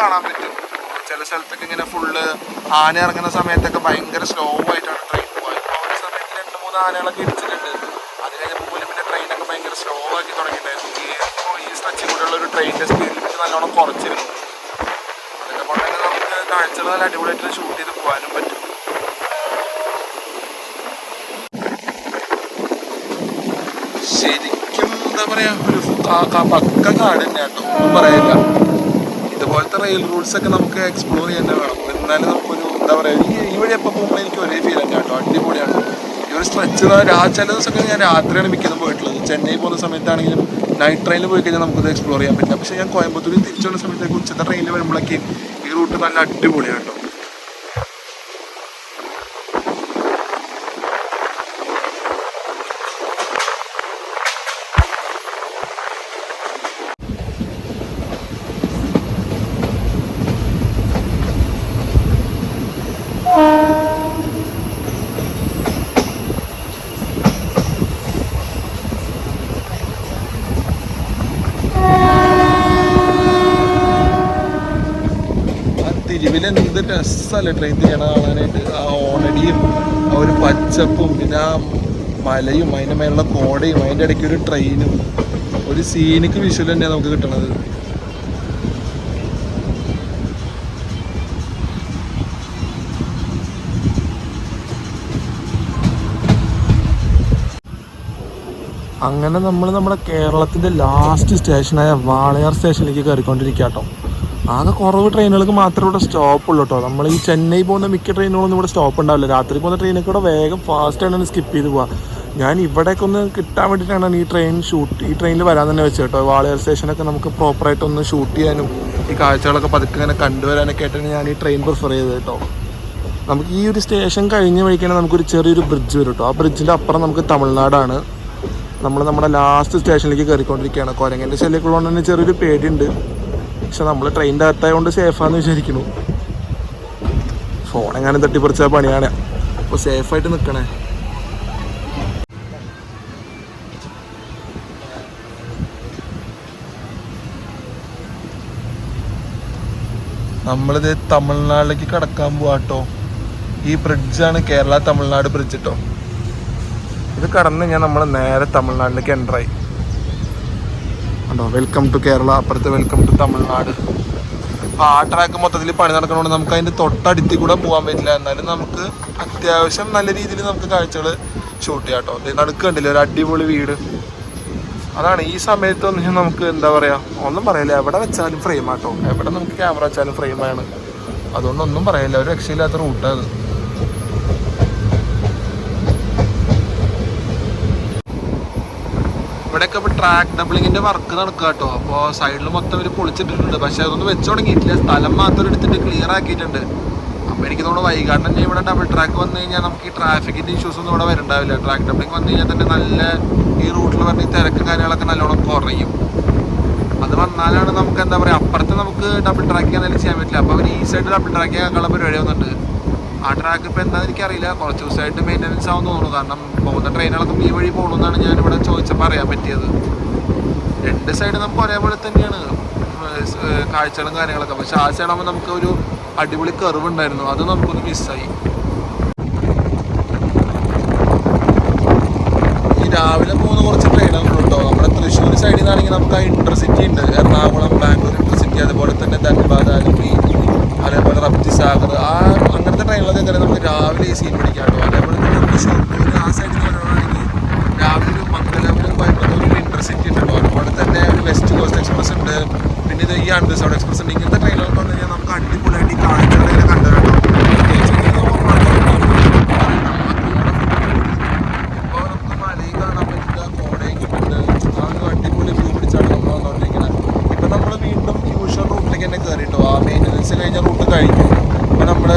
കാണാൻ പറ്റും. ചില സ്ഥലത്തൊക്കെ ഇങ്ങനെ ഫുള്ള് ആന ഇറങ്ങുന്ന സമയത്തൊക്കെ ഭയങ്കര സ്ലോ ആയിട്ടാണ് ട്രെയിൻ പോകാൻ. ഒരു സമയത്ത് 2-3 ആനകളൊക്കെ ഇടിച്ചിട്ടുണ്ട്. അത് കഴിഞ്ഞപ്പോൾ പോലും പിന്നെ ട്രെയിനൊക്കെ ഭയങ്കര സ്ലോ ആക്കി തുടങ്ങിയിട്ടുണ്ടായിരുന്നു. ഈ സ്ട്രെച്ചിൽ കൂടെയുള്ള ഒരു ട്രെയിനിൻ്റെ സ്പീഡ് ലിമിറ്റ് നല്ലോണം കുറച്ചിരുന്നു. അതൊക്കെ കൊണ്ട് തന്നെ നമുക്ക് കാഴ്ചകൾ നല്ല അടിപൊളിയായിട്ട് ഷൂട്ട് ചെയ്ത് പോകാനും പറ്റും. ശരിക്കും എന്താ പറയുക, ഒരു പക്ക കാട് തന്നെ കേട്ടോ, ഒന്നും പറയാനില്ല. ഇതുപോലത്തെ റെയിൽ റൂട്ട്സ് ഒക്കെ നമുക്ക് എക്സ്പ്ലോർ ചെയ്യാൻ വേണം. എന്നാലും നമുക്കൊരു എന്താ പറയുക, ഈ വഴി എപ്പോൾ പോകുമ്പോൾ എനിക്ക് ഒരേ ഫീൽ തന്നെ കേട്ടോ, അടിപൊളിയാണ്. ഈ ഒരു സ്ട്രെച്ച് ചില ദിവസമൊക്കെ ഞാൻ രാത്രിയാണ് മിക്കതും പോയിട്ടുള്ളത്. ചെന്നൈ പോകുന്ന സമയത്താണെങ്കിലും നൈറ്റ് ട്രെയിനിൽ പോയി കഴിഞ്ഞാൽ നമുക്കത് എക്സ്പ്ലോർ ചെയ്യാൻ പറ്റില്ല. പക്ഷേ ഞാൻ കോയമ്പത്തൂരിൽ തിരിച്ചു വന്ന സമയത്തേക്ക് ഉച്ചത്തെ ട്രെയിനിൽ വരുമ്പോഴേക്ക് ഈ റൂട്ട് നല്ല അടിപൊളിയാണ് കേട്ടോ. തിരുവിൽ എന്ത് രസമല്ലേ ട്രെയിൻ ചെയ്യണ കാണാനായിട്ട്. ആ ഓണടിയും ആ ഒരു പച്ചപ്പും പിന്നെ ആ മലയും അതിൻ്റെ മേലുള്ള കോടയും അതിൻ്റെ ഇടയ്ക്ക് ഒരു ട്രെയിനും ഒരു സീനിക്ക് വിഷ്വൽ തന്നെയാണ് നമുക്ക് കിട്ടണത്. അങ്ങനെ നമ്മൾ നമ്മുടെ കേരളത്തിൻ്റെ ലാസ്റ്റ് സ്റ്റേഷനായ വാളയാർ സ്റ്റേഷനിലേക്ക് കയറിക്കൊണ്ടിരിക്കുക കേട്ടോ. ആകെ കുറവ് ട്രെയിനുകൾക്ക് മാത്രമേ ഇവിടെ സ്റ്റോപ്പ് ഉള്ളൂ കേട്ടോ. നമ്മൾ ഈ ചെന്നൈ പോകുന്ന മിക്ക ട്രെയിനുകളൊന്നും ഇവിടെ സ്റ്റോപ്പ് ഉണ്ടാവില്ല. രാത്രി പോകുന്ന ട്രെയിനൊക്കെ ഇവിടെ വേഗം ഫാസ്റ്റായിട്ടാണ് സ്കിപ്പ് ചെയ്ത് പോവുക. ഞാൻ ഇവിടേക്ക് ഒന്ന് കിട്ടാൻ വേണ്ടിയിട്ടാണ് ഈ ട്രെയിനിൽ വരാൻ തന്നെ വെച്ചത് കേട്ടോ. വാളയാർ സ്റ്റേഷനൊക്കെ നമുക്ക് പ്രോപ്പറായിട്ടൊന്ന് ഷൂട്ട് ചെയ്യാനും ഈ കാഴ്ചകളൊക്കെ പതുക്കെ ഇങ്ങനെ കണ്ടുവരാനൊക്കെ ആയിട്ടാണ് ഞാൻ ഈ ട്രെയിൻ പ്രിഫർ ചെയ്തത് കേട്ടോ. നമുക്ക് ഈ ഒരു സ്റ്റേഷൻ കഴിഞ്ഞ് വഴിക്കാണെങ്കിൽ നമുക്കൊരു ചെറിയൊരു ബ്രിഡ്ജ് വരും കേട്ടോ. ആ ബ്രിഡ്ജിൻ്റെ അപ്പുറം നമുക്ക് തമിഴ്നാടാണ്. നമ്മൾ നമ്മുടെ ലാസ്റ്റ് സ്റ്റേഷനിലേക്ക് കയറിക്കൊണ്ടിരിക്കുകയാണ്. കുരങ്ങൻ്റെ ശല്യമൊക്കെ ഉള്ളതുകൊണ്ട് തന്നെ ചെറിയൊരു പേടിയുണ്ട്. പക്ഷെ നമ്മൾ ട്രെയിനിൻ്റെ അകത്തായതുകൊണ്ട് സേഫാന്ന് വിചാരിക്കുന്നു. ഫോണെങ്ങാനും തട്ടിപ്പറിച്ച പണിയാണ്. അപ്പോൾ സേഫായിട്ട് നിൽക്കണേ. നമ്മളിത് തമിഴ്നാട്ടിലേക്ക് കടക്കാൻ പോവാട്ടോ. ഈ ബ്രിഡ്ജാണ് കേരള തമിഴ്നാട് ബ്രിഡ്ജ് കേട്ടോ. ഇത് കടന്ന് ഞാൻ നമ്മൾ നേരെ തമിഴ്നാട്ടിലേക്ക് എൻ്ററായി ഉണ്ടോ. വെൽക്കം ടു കേരള, അപ്പുറത്ത് വെൽക്കം ടു തമിഴ്നാട്. അപ്പോൾ ആ ട്രാക്ക് മൊത്തത്തിൽ പണി നടക്കണോണ്ട് നമുക്ക് അതിൻ്റെ തൊട്ടടുത്തിൽ കൂടെ പോകാൻ പറ്റില്ല. എന്നാലും നമുക്ക് അത്യാവശ്യം നല്ല രീതിയിൽ നമുക്ക് കാഴ്ചകൾ ഷൂട്ട് ചെയ്യാം കേട്ടോ. ഇത് നടുക്കുണ്ടല്ലോ ഒരു അടിപൊളി വീട്. അതാണ് ഈ സമയത്തൊന്നും നമുക്ക് എന്താ പറയുക, ഒന്നും പറയില്ല. എവിടെ വെച്ചാലും ഫ്രെയിം ആട്ടോ, എവിടെ നമുക്ക് ക്യാമറ വെച്ചാലും ഫ്രെയിമാണ്. അതുകൊണ്ടൊന്നും പറയില്ല, ഒരു രക്ഷയില്ലാത്ത റൂട്ടാണ്. ഇവിടെയൊക്കെ ഇപ്പോൾ ട്രാക്ക് ഡബിളിങ്ങിന്റെ വർക്ക് നടക്കുക കേട്ടോ. അപ്പോൾ സൈഡിൽ മൊത്തം ഒരു പൊളിച്ചിട്ടിട്ടുണ്ട്, പക്ഷെ അതൊന്നും വെച്ച് തുടങ്ങിയിട്ടില്ല. സ്ഥലം മാത്രം എടുത്തിട്ട് ക്ലിയർ ആക്കിയിട്ടുണ്ട്. അപ്പോൾ എനിക്ക് തോന്നുന്നു വൈകാണ്ട് തന്നെ ഇവിടെ ഡബിൾ ട്രാക്ക് വന്നു കഴിഞ്ഞാൽ നമുക്ക് ഈ ട്രാഫിക്കിന്റെ ഇഷ്യൂസ് ഒന്നും ഇവിടെ വരുന്നുണ്ടാവില്ല. ട്രാക്ക് ഡബിളിങ് വന്നു കഴിഞ്ഞാൽ തന്നെ നല്ല ഈ റൂട്ടിൽ പറഞ്ഞ തിരക്കും കാര്യങ്ങളൊക്കെ നല്ലോണം കുറയും. അത് വന്നാലാണ് നമുക്ക് എന്താ പറയുക, അപ്പുറത്ത് നമുക്ക് ഡബിൾ ട്രാക്കിങ് എന്തായാലും ചെയ്യാൻ പറ്റില്ല. അപ്പോൾ അവർ ഈ സൈഡ് ഡബിൾ ട്രാക്കിങ് ആക്കാനുള്ള പരിപാടി വന്നിട്ടുണ്ട്. ആ ട്രാക്ക് ഇപ്പോൾ എന്താണെന്ന് എനിക്കറിയില്ല, കുറച്ച് ദിവസമായിട്ട് മെയിൻ്റനൻസ് ആവുമെന്ന് തോന്നുന്നു. കാരണം പോകുന്ന ട്രെയിനുകളൊക്കെ ഈ വഴി പോകണമെന്നാണ് ഞാനിവിടെ ചോദിച്ചപ്പോൾ അറിയാൻ പറ്റിയത്. രണ്ട് സൈഡ് നമുക്ക് ഒരേപോലെ തന്നെയാണ് കാഴ്ചകളും കാര്യങ്ങളൊക്കെ, പക്ഷെ ആ സൈഡാകുമ്പോൾ നമുക്ക് ഒരു അടിപൊളി കർവ് ഉണ്ടായിരുന്നു, അത് നമുക്കൊന്ന് മിസ്സായി. ഈ രാവിലെ പോകുന്ന കുറച്ച് ട്രെയിനുകളുണ്ട് കേട്ടോ. നമ്മുടെ തൃശ്ശൂർ സൈഡിൽ നിന്നാണെങ്കിൽ നമുക്ക് ആ ഇൻ്റർസിറ്റി ഉണ്ട്, എറണാകുളം ബാംഗ്ലൂർ ഇൻ്റർസിറ്റി, അതുപോലെ തന്നെ ധൻബാദ്, ആലപ്പി, അതേപോലെ റബ്ജി സാഗർ, അങ്ങനത്തെ ട്രെയിനുകളൊക്കെ തന്നെ നമുക്ക് രാവിലെ ഈ സീൻ പിടിക്കാം കേട്ടോ. അതേപോലെ തന്നെ നമുക്ക് ഷൊർണൂർ ആ സൈഡിൽ നിന്ന് പറയുകയാണെങ്കിൽ രാവിലെ ഒരു മംഗലാപുരം കോയമ്പത്തൂർ ഒരു ഇൻ്റർസിറ്റി ഉണ്ട് കേട്ടോ. അതുപോലെ തന്നെ ഒരു വെസ്റ്റ് കോസ്റ്റ് എക്സ്പ്രസ് ഉണ്ട്, പിന്നെ ഇത് ഈ അൺറിസർവ്ഡ് എക്സ്പ്രസ് ഉണ്ട്. ഇങ്ങനത്തെ ട്രെയിനുകളൊക്കെ വന്നു കഴിഞ്ഞാൽ നമുക്ക് അടിപൊളിയായിട്ട് ഈ കാഴ്ചകളൊക്കെ കണ്ടു കേട്ടോ. ഇപ്പോൾ നമുക്ക് മലയും കാണാൻ പറ്റില്ല, കോടയും കിട്ടുന്നുണ്ട്, ആ ഒരു അടിപൊളി വ്യൂ പിടിച്ചാണ് നമ്മൾ വന്നുകൊണ്ടിരിക്കുന്നത്. ഇപ്പം നമ്മൾ വീണ്ടും യൂഷ്വൽ റൂട്ടിലേക്ക് തന്നെ കയറി കേട്ടോ. ആ മെയിൻ്റനൻസ് കഴിഞ്ഞ റൂട്ട് കഴിഞ്ഞു. ഇപ്പോൾ നമ്മൾ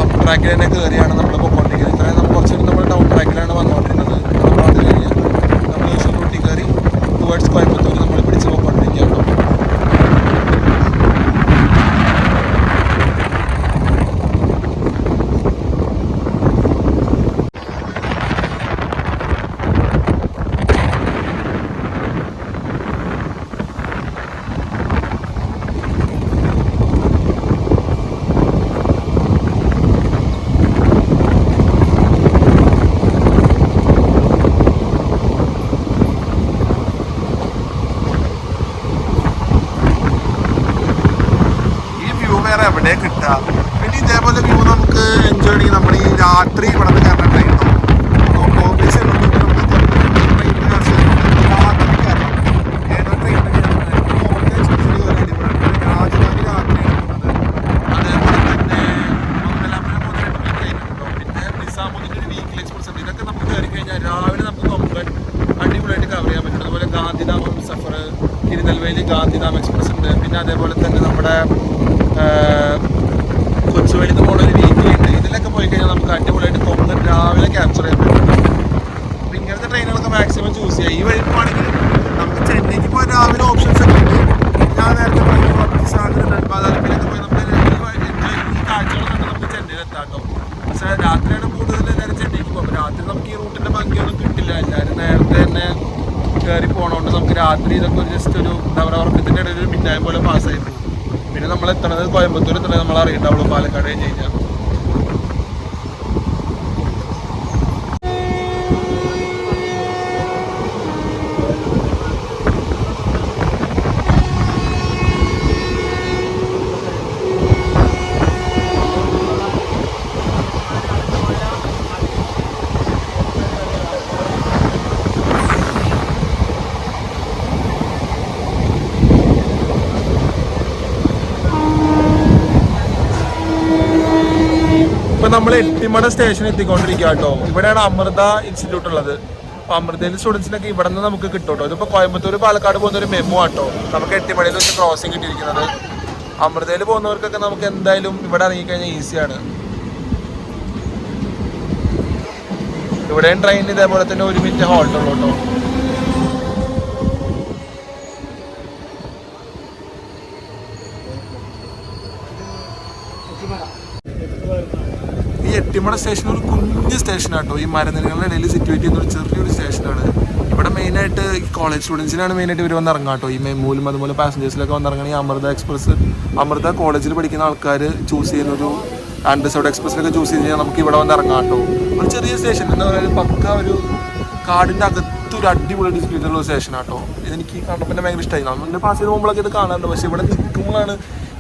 അപ്പ് ട്രാക്കിൽ തന്നെ കയറിയാണ് നമ്മൾ പോയിക്കൊണ്ടിരിക്കുന്നത്. ഇത്രയും നമ്മൾ കുറച്ചുകൂടി നമ്മൾ ഡൗൺ ട്രാക്കിലാണ് വന്നുകൊണ്ടിരുന്നത്. നമ്മൾ അത് കഴിഞ്ഞ് നമ്മൾ യൂഷ്വൽ റൂട്ടിൽ കയറി ടുവേർഡ്സ് കോയമ്പത്തൂർ നമ്മൾ പിടിച്ച് പോയിക്കൊണ്ടിരിക്കുക കേട്ടോ. എവിടെ കിട്ടുക. പിന്നെ ഇതേപോലെ വ്യൂ നമുക്ക് എൻജോയ് ചെയ്യണമെങ്കിൽ നമ്മൾ ഈ രാത്രി ഇവിടെ നിന്ന് കയറേണ്ട ട്രെയിൻ ഉണ്ടാവും. ഓബിയസ്ലി നമുക്ക് ട്രെയിൻ രാത്രി കയറാം. ഏതോ ട്രെയിൻ രാജധാനി രാത്രിയാണ് പോകുന്നത്. അതേപോലെ തന്നെ മംഗലാപുരം മുതലുള്ള ട്രെയിൻ ഉണ്ടോ, പിന്നെ നിസാമുദ്ദീൻ്റെ ഒരു വീക്കിലി എക്സ്പ്രസ് ഉണ്ട്. ഇതൊക്കെ നമുക്ക് കയറി കഴിഞ്ഞാൽ രാവിലെ നമുക്ക് കൊമ്പൻ അടിപൊളിയായിട്ട് കവർ ചെയ്യാൻ പറ്റും. അതുപോലെ ഗാന്ധിധാം സഫർ, തിരുനെൽവേലി ഗാന്ധിധാം എക്സ്പ്രസ് ഉണ്ട്. പിന്നെ അതേപോലെ തന്നെ നമ്മുടെ കൊച്ചുവേളിയിൽ നിന്ന് പോകുന്ന ഒരു വീക്കിലി ഉണ്ട്. ഇതിലൊക്കെ പോയി കഴിഞ്ഞാൽ നമുക്ക് അടിപൊളിയായിട്ട് കൊമ്പൻ രാവിലെ ക്യാപ്ചർ ചെയ്യാൻ പറ്റും. അപ്പോൾ ഇങ്ങനത്തെ ട്രെയിനുകളൊക്കെ മാക്സിമം ചൂസ് ചെയ്യുക. ഈ വഴി പോകണമെങ്കിൽ നമുക്ക് ചെന്നൈക്ക് പോകാൻ രാവിലെ ഓപ്ഷൻസ് ഒക്കെ ഉണ്ട്. ഞാൻ നേരത്തെ പറഞ്ഞു സാഗർ, ധൻബാദ്, ആലപ്പിയിലൊക്കെ പോയി നമുക്ക് ഈ കാഴ്ചകൾ കണ്ട് നമുക്ക് ചെന്നൈയിൽ എത്താം കേട്ടോ. പക്ഷേ രാത്രിയാണ് കൂടുതൽ എല്ലാവരും ചെന്നൈക്ക് പോകും. രാത്രി നമുക്ക് ഈ റൂട്ടിൻ്റെ ഭംഗിയൊന്നും കിട്ടില്ല. എല്ലാവരും നേരത്തെ തന്നെ കയറി പോകണോണ്ട് നമുക്ക് രാത്രി ഇതൊക്കെ ജസ്റ്റ് ഒരു എന്താ പറയുക, ഉറക്കത്തിൻ്റെ ഇടയിൽ ഒരു മിന്നായം പോലെ പാസ്സായി പോകും. പിന്നെ നമ്മൾ എത്തണത് കോയമ്പത്തൂർ എത്തണത് നമ്മൾ അറിയണ്ടാവുള്ളൂ, പാലക്കാട് കഴിഞ്ഞ് കഴിഞ്ഞാൽ. ഇപ്പം നമ്മൾ എട്ടിമട സ്റ്റേഷൻ എത്തിക്കൊണ്ടിരിക്കുക കേട്ടോ. ഇവിടെയാണ് അമൃത ഇൻസ്റ്റിറ്റ്യൂട്ട് ഉള്ളത്. അപ്പോൾ അമൃതയിൽ സ്റ്റുഡൻസിനൊക്കെ ഇവിടെ നിന്ന് നമുക്ക് കിട്ടും കേട്ടോ. ഇതിപ്പോൾ കോയമ്പത്തൂർ പാലക്കാട് പോകുന്ന ഒരു മെമ്മോ ആട്ടോ. നമുക്ക് എട്ടിമടയിൽ വെച്ച് ക്രോസിങ് കിട്ടിയിരിക്കുന്നത്. അമൃതയിൽ പോകുന്നവർക്കൊക്കെ നമുക്ക് എന്തായാലും ഇവിടെ ഇറങ്ങിക്കഴിഞ്ഞാൽ ഈസിയാണ്. ഇവിടെയും ട്രെയിൻ ഇതേപോലെ തന്നെ 1 മിനിറ്റ് ഹോൾട്ട് ഉള്ളൂ കേട്ടോ. ഈ എട്ടിമട സ്റ്റേഷൻ ഒരു കുഞ്ഞ് സ്റ്റേഷനാട്ടോ. ഈ മരനിരകളുടെ ഇടയിൽ സിറ്റുവേറ്റ് ചെയ്യുന്ന ഒരു ചെറിയൊരു സ്റ്റേഷനാണ്. ഇവിടെ മെയിനായിട്ട് ഈ കോളേജ് സ്റ്റുഡൻസിനാണ് മെയിനായിട്ട് ഇവർ വന്ന് ഇറങ്ങാം കേട്ടോ. ഈ മെമ്മൂലും അതുപോലെ പാസഞ്ചേഴ്സിലൊക്കെ വന്ന് ഇറങ്ങണം. ഈ അമൃത എക്സ്പ്രസ്, അമൃത കോളേജിൽ പഠിക്കുന്ന ആൾക്കാർ ചൂസ് ചെയ്യുന്ന ഒരു അൺറിസർവ്ഡ് എക്സ്പ്രസ്സിലൊക്കെ ചൂസ് ചെയ്ത് കഴിഞ്ഞാൽ നമുക്ക് ഇവിടെ വന്ന് ഇറങ്ങാം കേട്ടോ. ഒരു ചെറിയ സ്റ്റേഷൻ എന്താ പറയുക, പക്ക ഒരു കാടിൻ്റെ അകത്തൊരു അടിപൊളി ഡിസ്പ്ലേ ഉള്ള സ്റ്റേഷനാട്ടോ. ഇതെനിക്ക് കണ്ടപ്പോൾ തന്നെ ഭയങ്കര ഇഷ്ടമായി. നമ്മൾ പാസ് ചെയ്ത് പോകുമ്പോഴൊക്കെ ഇത് കാണാറുണ്ട്, പക്ഷേ ഇവിടെ നിൽക്കുമ്പോഴാണ്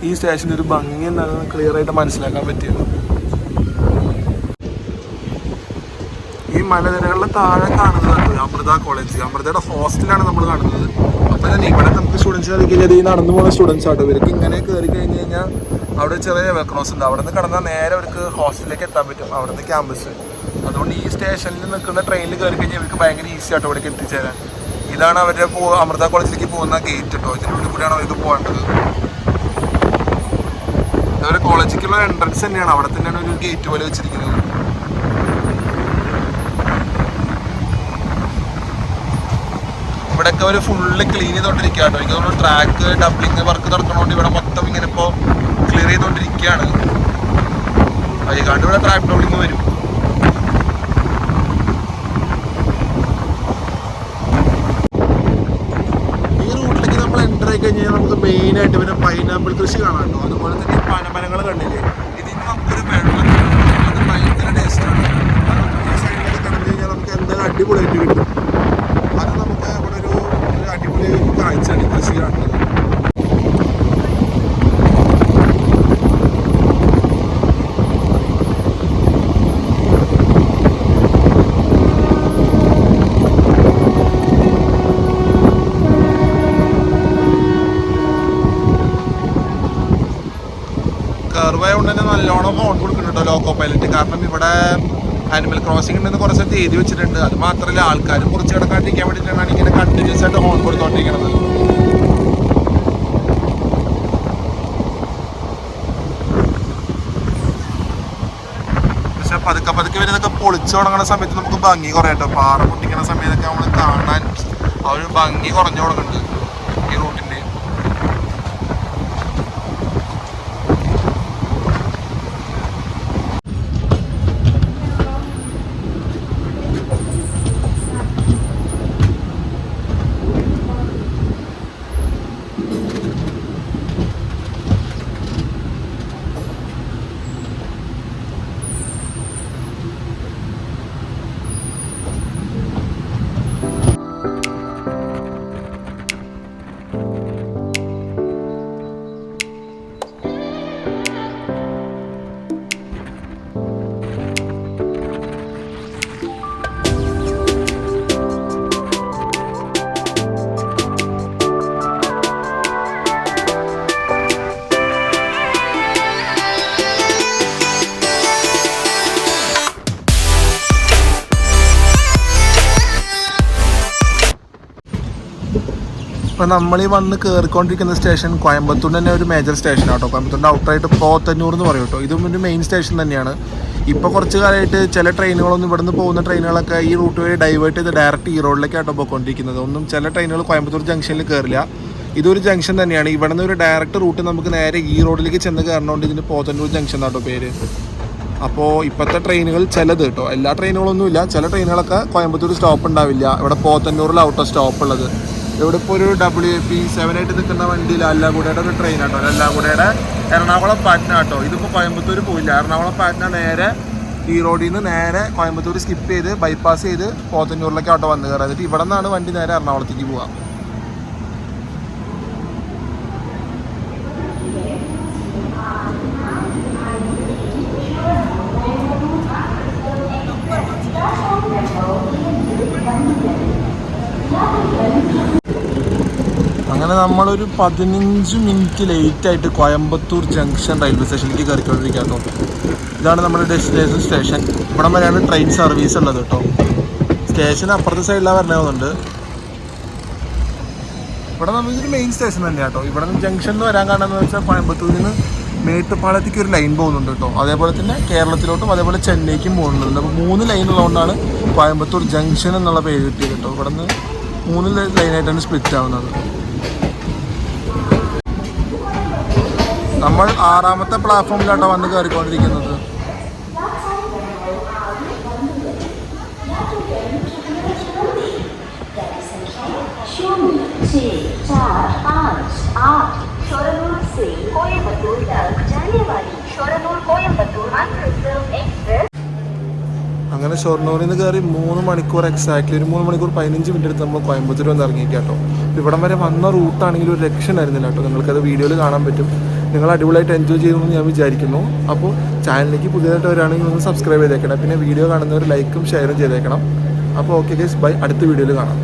ഈ സ്റ്റേഷൻ്റെ ഒരു ഭംഗി എന്താണെന്ന് ക്ലിയർ ആയിട്ട് മനസ്സിലാക്കാൻ പറ്റിയത്. ഈ മലനിരകളുടെ താഴെ കാണുന്നത് അമൃത കോളേജ്, അമൃതയുടെ ഹോസ്റ്റലാണ് നമ്മൾ കാണുന്നത്. അപ്പോൾ തന്നെ ഇവിടെ നമുക്ക് സ്റ്റുഡൻസ് കയറി കഴിഞ്ഞാൽ ഈ നടന്നു പോകുന്ന സ്റ്റുഡൻസ് ആട്ടോ. ഇവർക്ക് ഇങ്ങനെ കയറി കഴിഞ്ഞ് കഴിഞ്ഞാൽ അവിടെ ചെറിയ വെക്രോസ് ഉണ്ട്. അവിടെ നിന്ന് കടന്നാൽ നേരെ അവർക്ക് ഹോസ്റ്റലിലേക്ക് എത്താൻ പറ്റും, അവിടുന്ന് ക്യാമ്പസ്. അതുകൊണ്ട് ഈ സ്റ്റേഷനിൽ നിൽക്കുന്ന ട്രെയിനിൽ കയറി കഴിഞ്ഞാൽ ഇവർക്ക് ഭയങ്കര ഈസി ആട്ടോ ഇവിടേക്ക് എത്തിച്ചേരാൻ. ഇതാണ് അവരുടെ അമൃത കോളേജിലേക്ക് പോകുന്ന ഗേറ്റ് കേട്ടോ. ഇതിനുള്ളിൽ കൂടിയാണ് അവർക്ക് പോകേണ്ടത്. അവരുടെ കോളേജിലേക്കുള്ള എൻട്രൻസ് തന്നെയാണ്. അവിടെ തന്നെയാണ് ഒരു ഗേറ്റ് പോലെ വെച്ചിരിക്കുന്നത്. ഇവിടെയൊക്കെ അവർ ഫുള്ള് ക്ലീൻ ചെയ്തോണ്ടിരിക്കുക കേട്ടോ. എനിക്ക് തോന്നുന്നു ട്രാക്ക് ഡബ്ലിങ് വർക്ക് നടക്കണോണ്ട് ഇവിടെ മൊത്തം ഇങ്ങനെ ഇപ്പോൾ ക്ലിയർ ചെയ്തോണ്ടിരിക്കുകയാണ്. വൈകാണ്ട് ഇവിടെ ട്രാക്ക് ഡബ്ലിങ് വരും. കഴിഞ്ഞാൽ നമുക്ക് മെയിനായിട്ട് പിന്നെ പൈനാപ്പിൾ കൃഷി കാണാം കേട്ടോ. അതുപോലെ തന്നെ ഈ പനമരങ്ങൾ കണ്ടില്ലേ, ഇതിന് നമുക്കൊരു വെള്ളം അത് ഭയങ്കര ടേസ്റ്റാണ്. ഈ സൈഡിലൊക്കെ കണ്ടു കഴിഞ്ഞാൽ നമുക്ക് എന്തായാലും അടിപൊളിയായിട്ട് കിട്ടും. അത് നമുക്ക് അവിടെ ഒരു അടിപൊളി കാഴ്ചയാണ് കൃഷി കാണുന്നത്. കർവായതുകൊണ്ട് തന്നെ നല്ലോണം ഹോൺ കൊടുക്കുന്നുണ്ടോ ലോക്കോ പൈലറ്റ്. കാരണം ഇവിടെ ആനിമൽ ക്രോസിംഗ് ഉണ്ടെന്ന് കുറച്ച് സ്ഥലത്ത് എഴുതി വെച്ചിട്ടുണ്ട്. അത് മാത്രമല്ല ആൾക്കാരും കുറച്ച് കിടക്കാണ്ടിരിക്കാൻ വേണ്ടിയിട്ടാണ് ഇങ്ങനെ കണ്ടിന്യൂസ് ആയിട്ട് ഹോൺ കൊടുത്തോണ്ടിരിക്കുന്നത്. പക്ഷെ പതുക്കെ പതുക്കെ വരുന്നതൊക്കെ പൊളിച്ചു തുടങ്ങുന്ന സമയത്ത് നമുക്ക് ഭംഗി കുറയട്ടോ. പാറ പൊട്ടിക്കുന്ന സമയത്തൊക്കെ നമ്മൾ കാണാൻ ആ ഒരു ഭംഗി കുറഞ്ഞു തുടങ്ങുന്നുണ്ട് ഈ റൂട്ടിൻ്റെ. ഇപ്പം നമ്മളീ വന്ന് കയറിക്കൊണ്ടിരിക്കുന്ന സ്റ്റേഷൻ കോയമ്പത്തൂർ തന്നെ ഒരു മേജർ സ്റ്റേഷനാണ് കേട്ടോ. കോയമ്പത്തൂരിൻ്റെ ഔട്ടറായിട്ട് പോത്തന്നൂർ എന്ന് പറയും കേട്ടോ. ഇതും ഒരു മെയിൻ സ്റ്റേഷൻ തന്നെയാണ്. ഇപ്പോൾ കുറച്ച് കാലമായിട്ട് ചില ട്രെയിനുകളൊന്നും ഇവിടുന്ന് പോകുന്ന ട്രെയിനുകളൊക്കെ ഈ റൂട്ട് വഴി ഡൈവേർട്ട് ചെയ്ത് ഡയറക്റ്റ് ഈ റോഡിലേക്കാട്ടോ പോയിക്കൊണ്ടിരിക്കുന്നത്. ഒന്നും ചില ട്രെയിനുകൾ കോയമ്പത്തൂർ ജംഗ്ഷനിൽ കയറില്ല. ഇതൊരു ജംഗ്ഷൻ തന്നെയാണ്. ഇവിടെ നിന്ന് ഒരു ഡയറക്റ്റ് റൂട്ട് നമുക്ക് നേരെ ഈ റോഡിലേക്ക് ചെന്ന് കയറണോണ്ട് ഇതിന് പോത്തന്നൂർ ജംഗ്ഷൻ എന്നാട്ടോ പേര്. അപ്പോൾ ഇപ്പോഴത്തെ ട്രെയിനുകൾ ചിലത് കേട്ടോ, എല്ലാ ട്രെയിനുകളൊന്നുമില്ല. ചില ട്രെയിനുകളൊക്കെ കോയമ്പത്തൂർ സ്റ്റോപ്പ് ഉണ്ടാവില്ല. ഇവിടെ പോത്തന്നൂരിൽ ഔട്ടോ സ്റ്റോപ്പ് ഉള്ളത്. ഇവിടെ ഇപ്പോൾ ഒരു WP7 ആയിട്ട് നിൽക്കുന്ന വണ്ടിയിൽ അല്ലാഗുഡയുടെ ഒരു ട്രെയിൻ ആട്ടോ. അല്ലാഗുഡയുടെ എറണാകുളം പാറ്റ്ന കേട്ടോ. ഇതിപ്പോൾ കോയമ്പത്തൂർ പോയില്ല. എറണാകുളം പാറ്റ്ന നേരെ ഈ റോഡിൽ നിന്ന് നേരെ കോയമ്പത്തൂർ സ്കിപ്പ് ചെയ്ത് ബൈപ്പാസ് ചെയ്ത് പോത്തന്നൂരിലേക്ക് ആട്ടോ വന്ന് കയറുക. എന്നിട്ട് ഇവിടെ നിന്നാണ് വണ്ടി നേരെ എറണാകുളത്തേക്ക് പോവുക. അങ്ങനെ നമ്മളൊരു 15 മിനിറ്റ് ലേറ്റായിട്ട് കോയമ്പത്തൂർ ജംഗ്ഷൻ റെയിൽവേ സ്റ്റേഷനിലേക്ക് കയറിക്കൊണ്ടിരിക്കുക കേട്ടോ. ഇതാണ് നമ്മുടെ ഡെസ്റ്റിനേഷൻ സ്റ്റേഷൻ. ഇവിടെ വരെയാണ് ട്രെയിൻ സർവീസ് ഉള്ളത് കേട്ടോ. സ്റ്റേഷൻ അപ്പുറത്തെ സൈഡിലാണ് വരണതുണ്ട്. ഇവിടെ നമുക്കൊരു മെയിൻ സ്റ്റേഷൻ തന്നെയാണ് കേട്ടോ. ഇവിടെ നിന്ന് ജംഗ്ഷനിൽ വരാൻ കാരണം വെച്ചാൽ കോയമ്പത്തൂരിൽ നിന്ന് മേട്ടുപ്പാളത്തേക്ക് ഒരു ലൈൻ പോകുന്നുണ്ട് കേട്ടോ. അതേപോലെ തന്നെ കേരളത്തിലോട്ടും അതേപോലെ ചെന്നൈക്കും പോകുന്നുണ്ട്. അപ്പോൾ 3 ലൈൻ ഉള്ളതുകൊണ്ടാണ് കോയമ്പത്തൂർ ജംഗ്ഷൻ എന്നുള്ള പേര് കിട്ടിയത് കേട്ടോ. ഇവിടെ നിന്ന് 3 ലൈനായിട്ടാണ് സ്പ്ലിറ്റ് ആവുന്നത്. നമ്മൾ 6ാമത്തെ പ്ലാറ്റ്ഫോമിലാട്ടോ വന്ന് കയറിക്കൊണ്ടിരിക്കുന്നത്. അങ്ങനെ ഷൊർണൂരിൽ നിന്ന് കയറി 3 മണിക്കൂർ എക്സാക്ട്ലി ഒരു 3 മണിക്കൂർ 15 മിനിറ്റ് എടുത്ത് നമ്മൾ കോയമ്പത്തൂർ വന്ന് ഇറങ്ങിക്കാട്ടോ. ഇവിടം വരെ വന്ന റൂട്ടാണെങ്കിൽ ഒരു രക്ഷനായിരുന്നില്ല കേട്ടോ. നിങ്ങൾക്കത് വീഡിയോയിൽ കാണാൻ പറ്റും. നിങ്ങൾ അടിപൊളിയായിട്ട് എൻജോയ് ചെയ്യുമെന്ന് ഞാൻ വിചാരിക്കുന്നു. അപ്പോൾ ചാനലിലേക്ക് പുതിയതായിട്ട് വരികയാണെങ്കിൽ ഒന്ന് സബ്സ്ക്രൈബ് ചെയ്തേക്കണം. പിന്നെ വീഡിയോ കാണുന്നവർ ലൈക്കും ഷെയറും ചെയ്തേക്കണം. അപ്പോൾ ഓക്കെ ഗൈസ്, ബൈ. അടുത്ത വീഡിയോയിൽ കാണാം.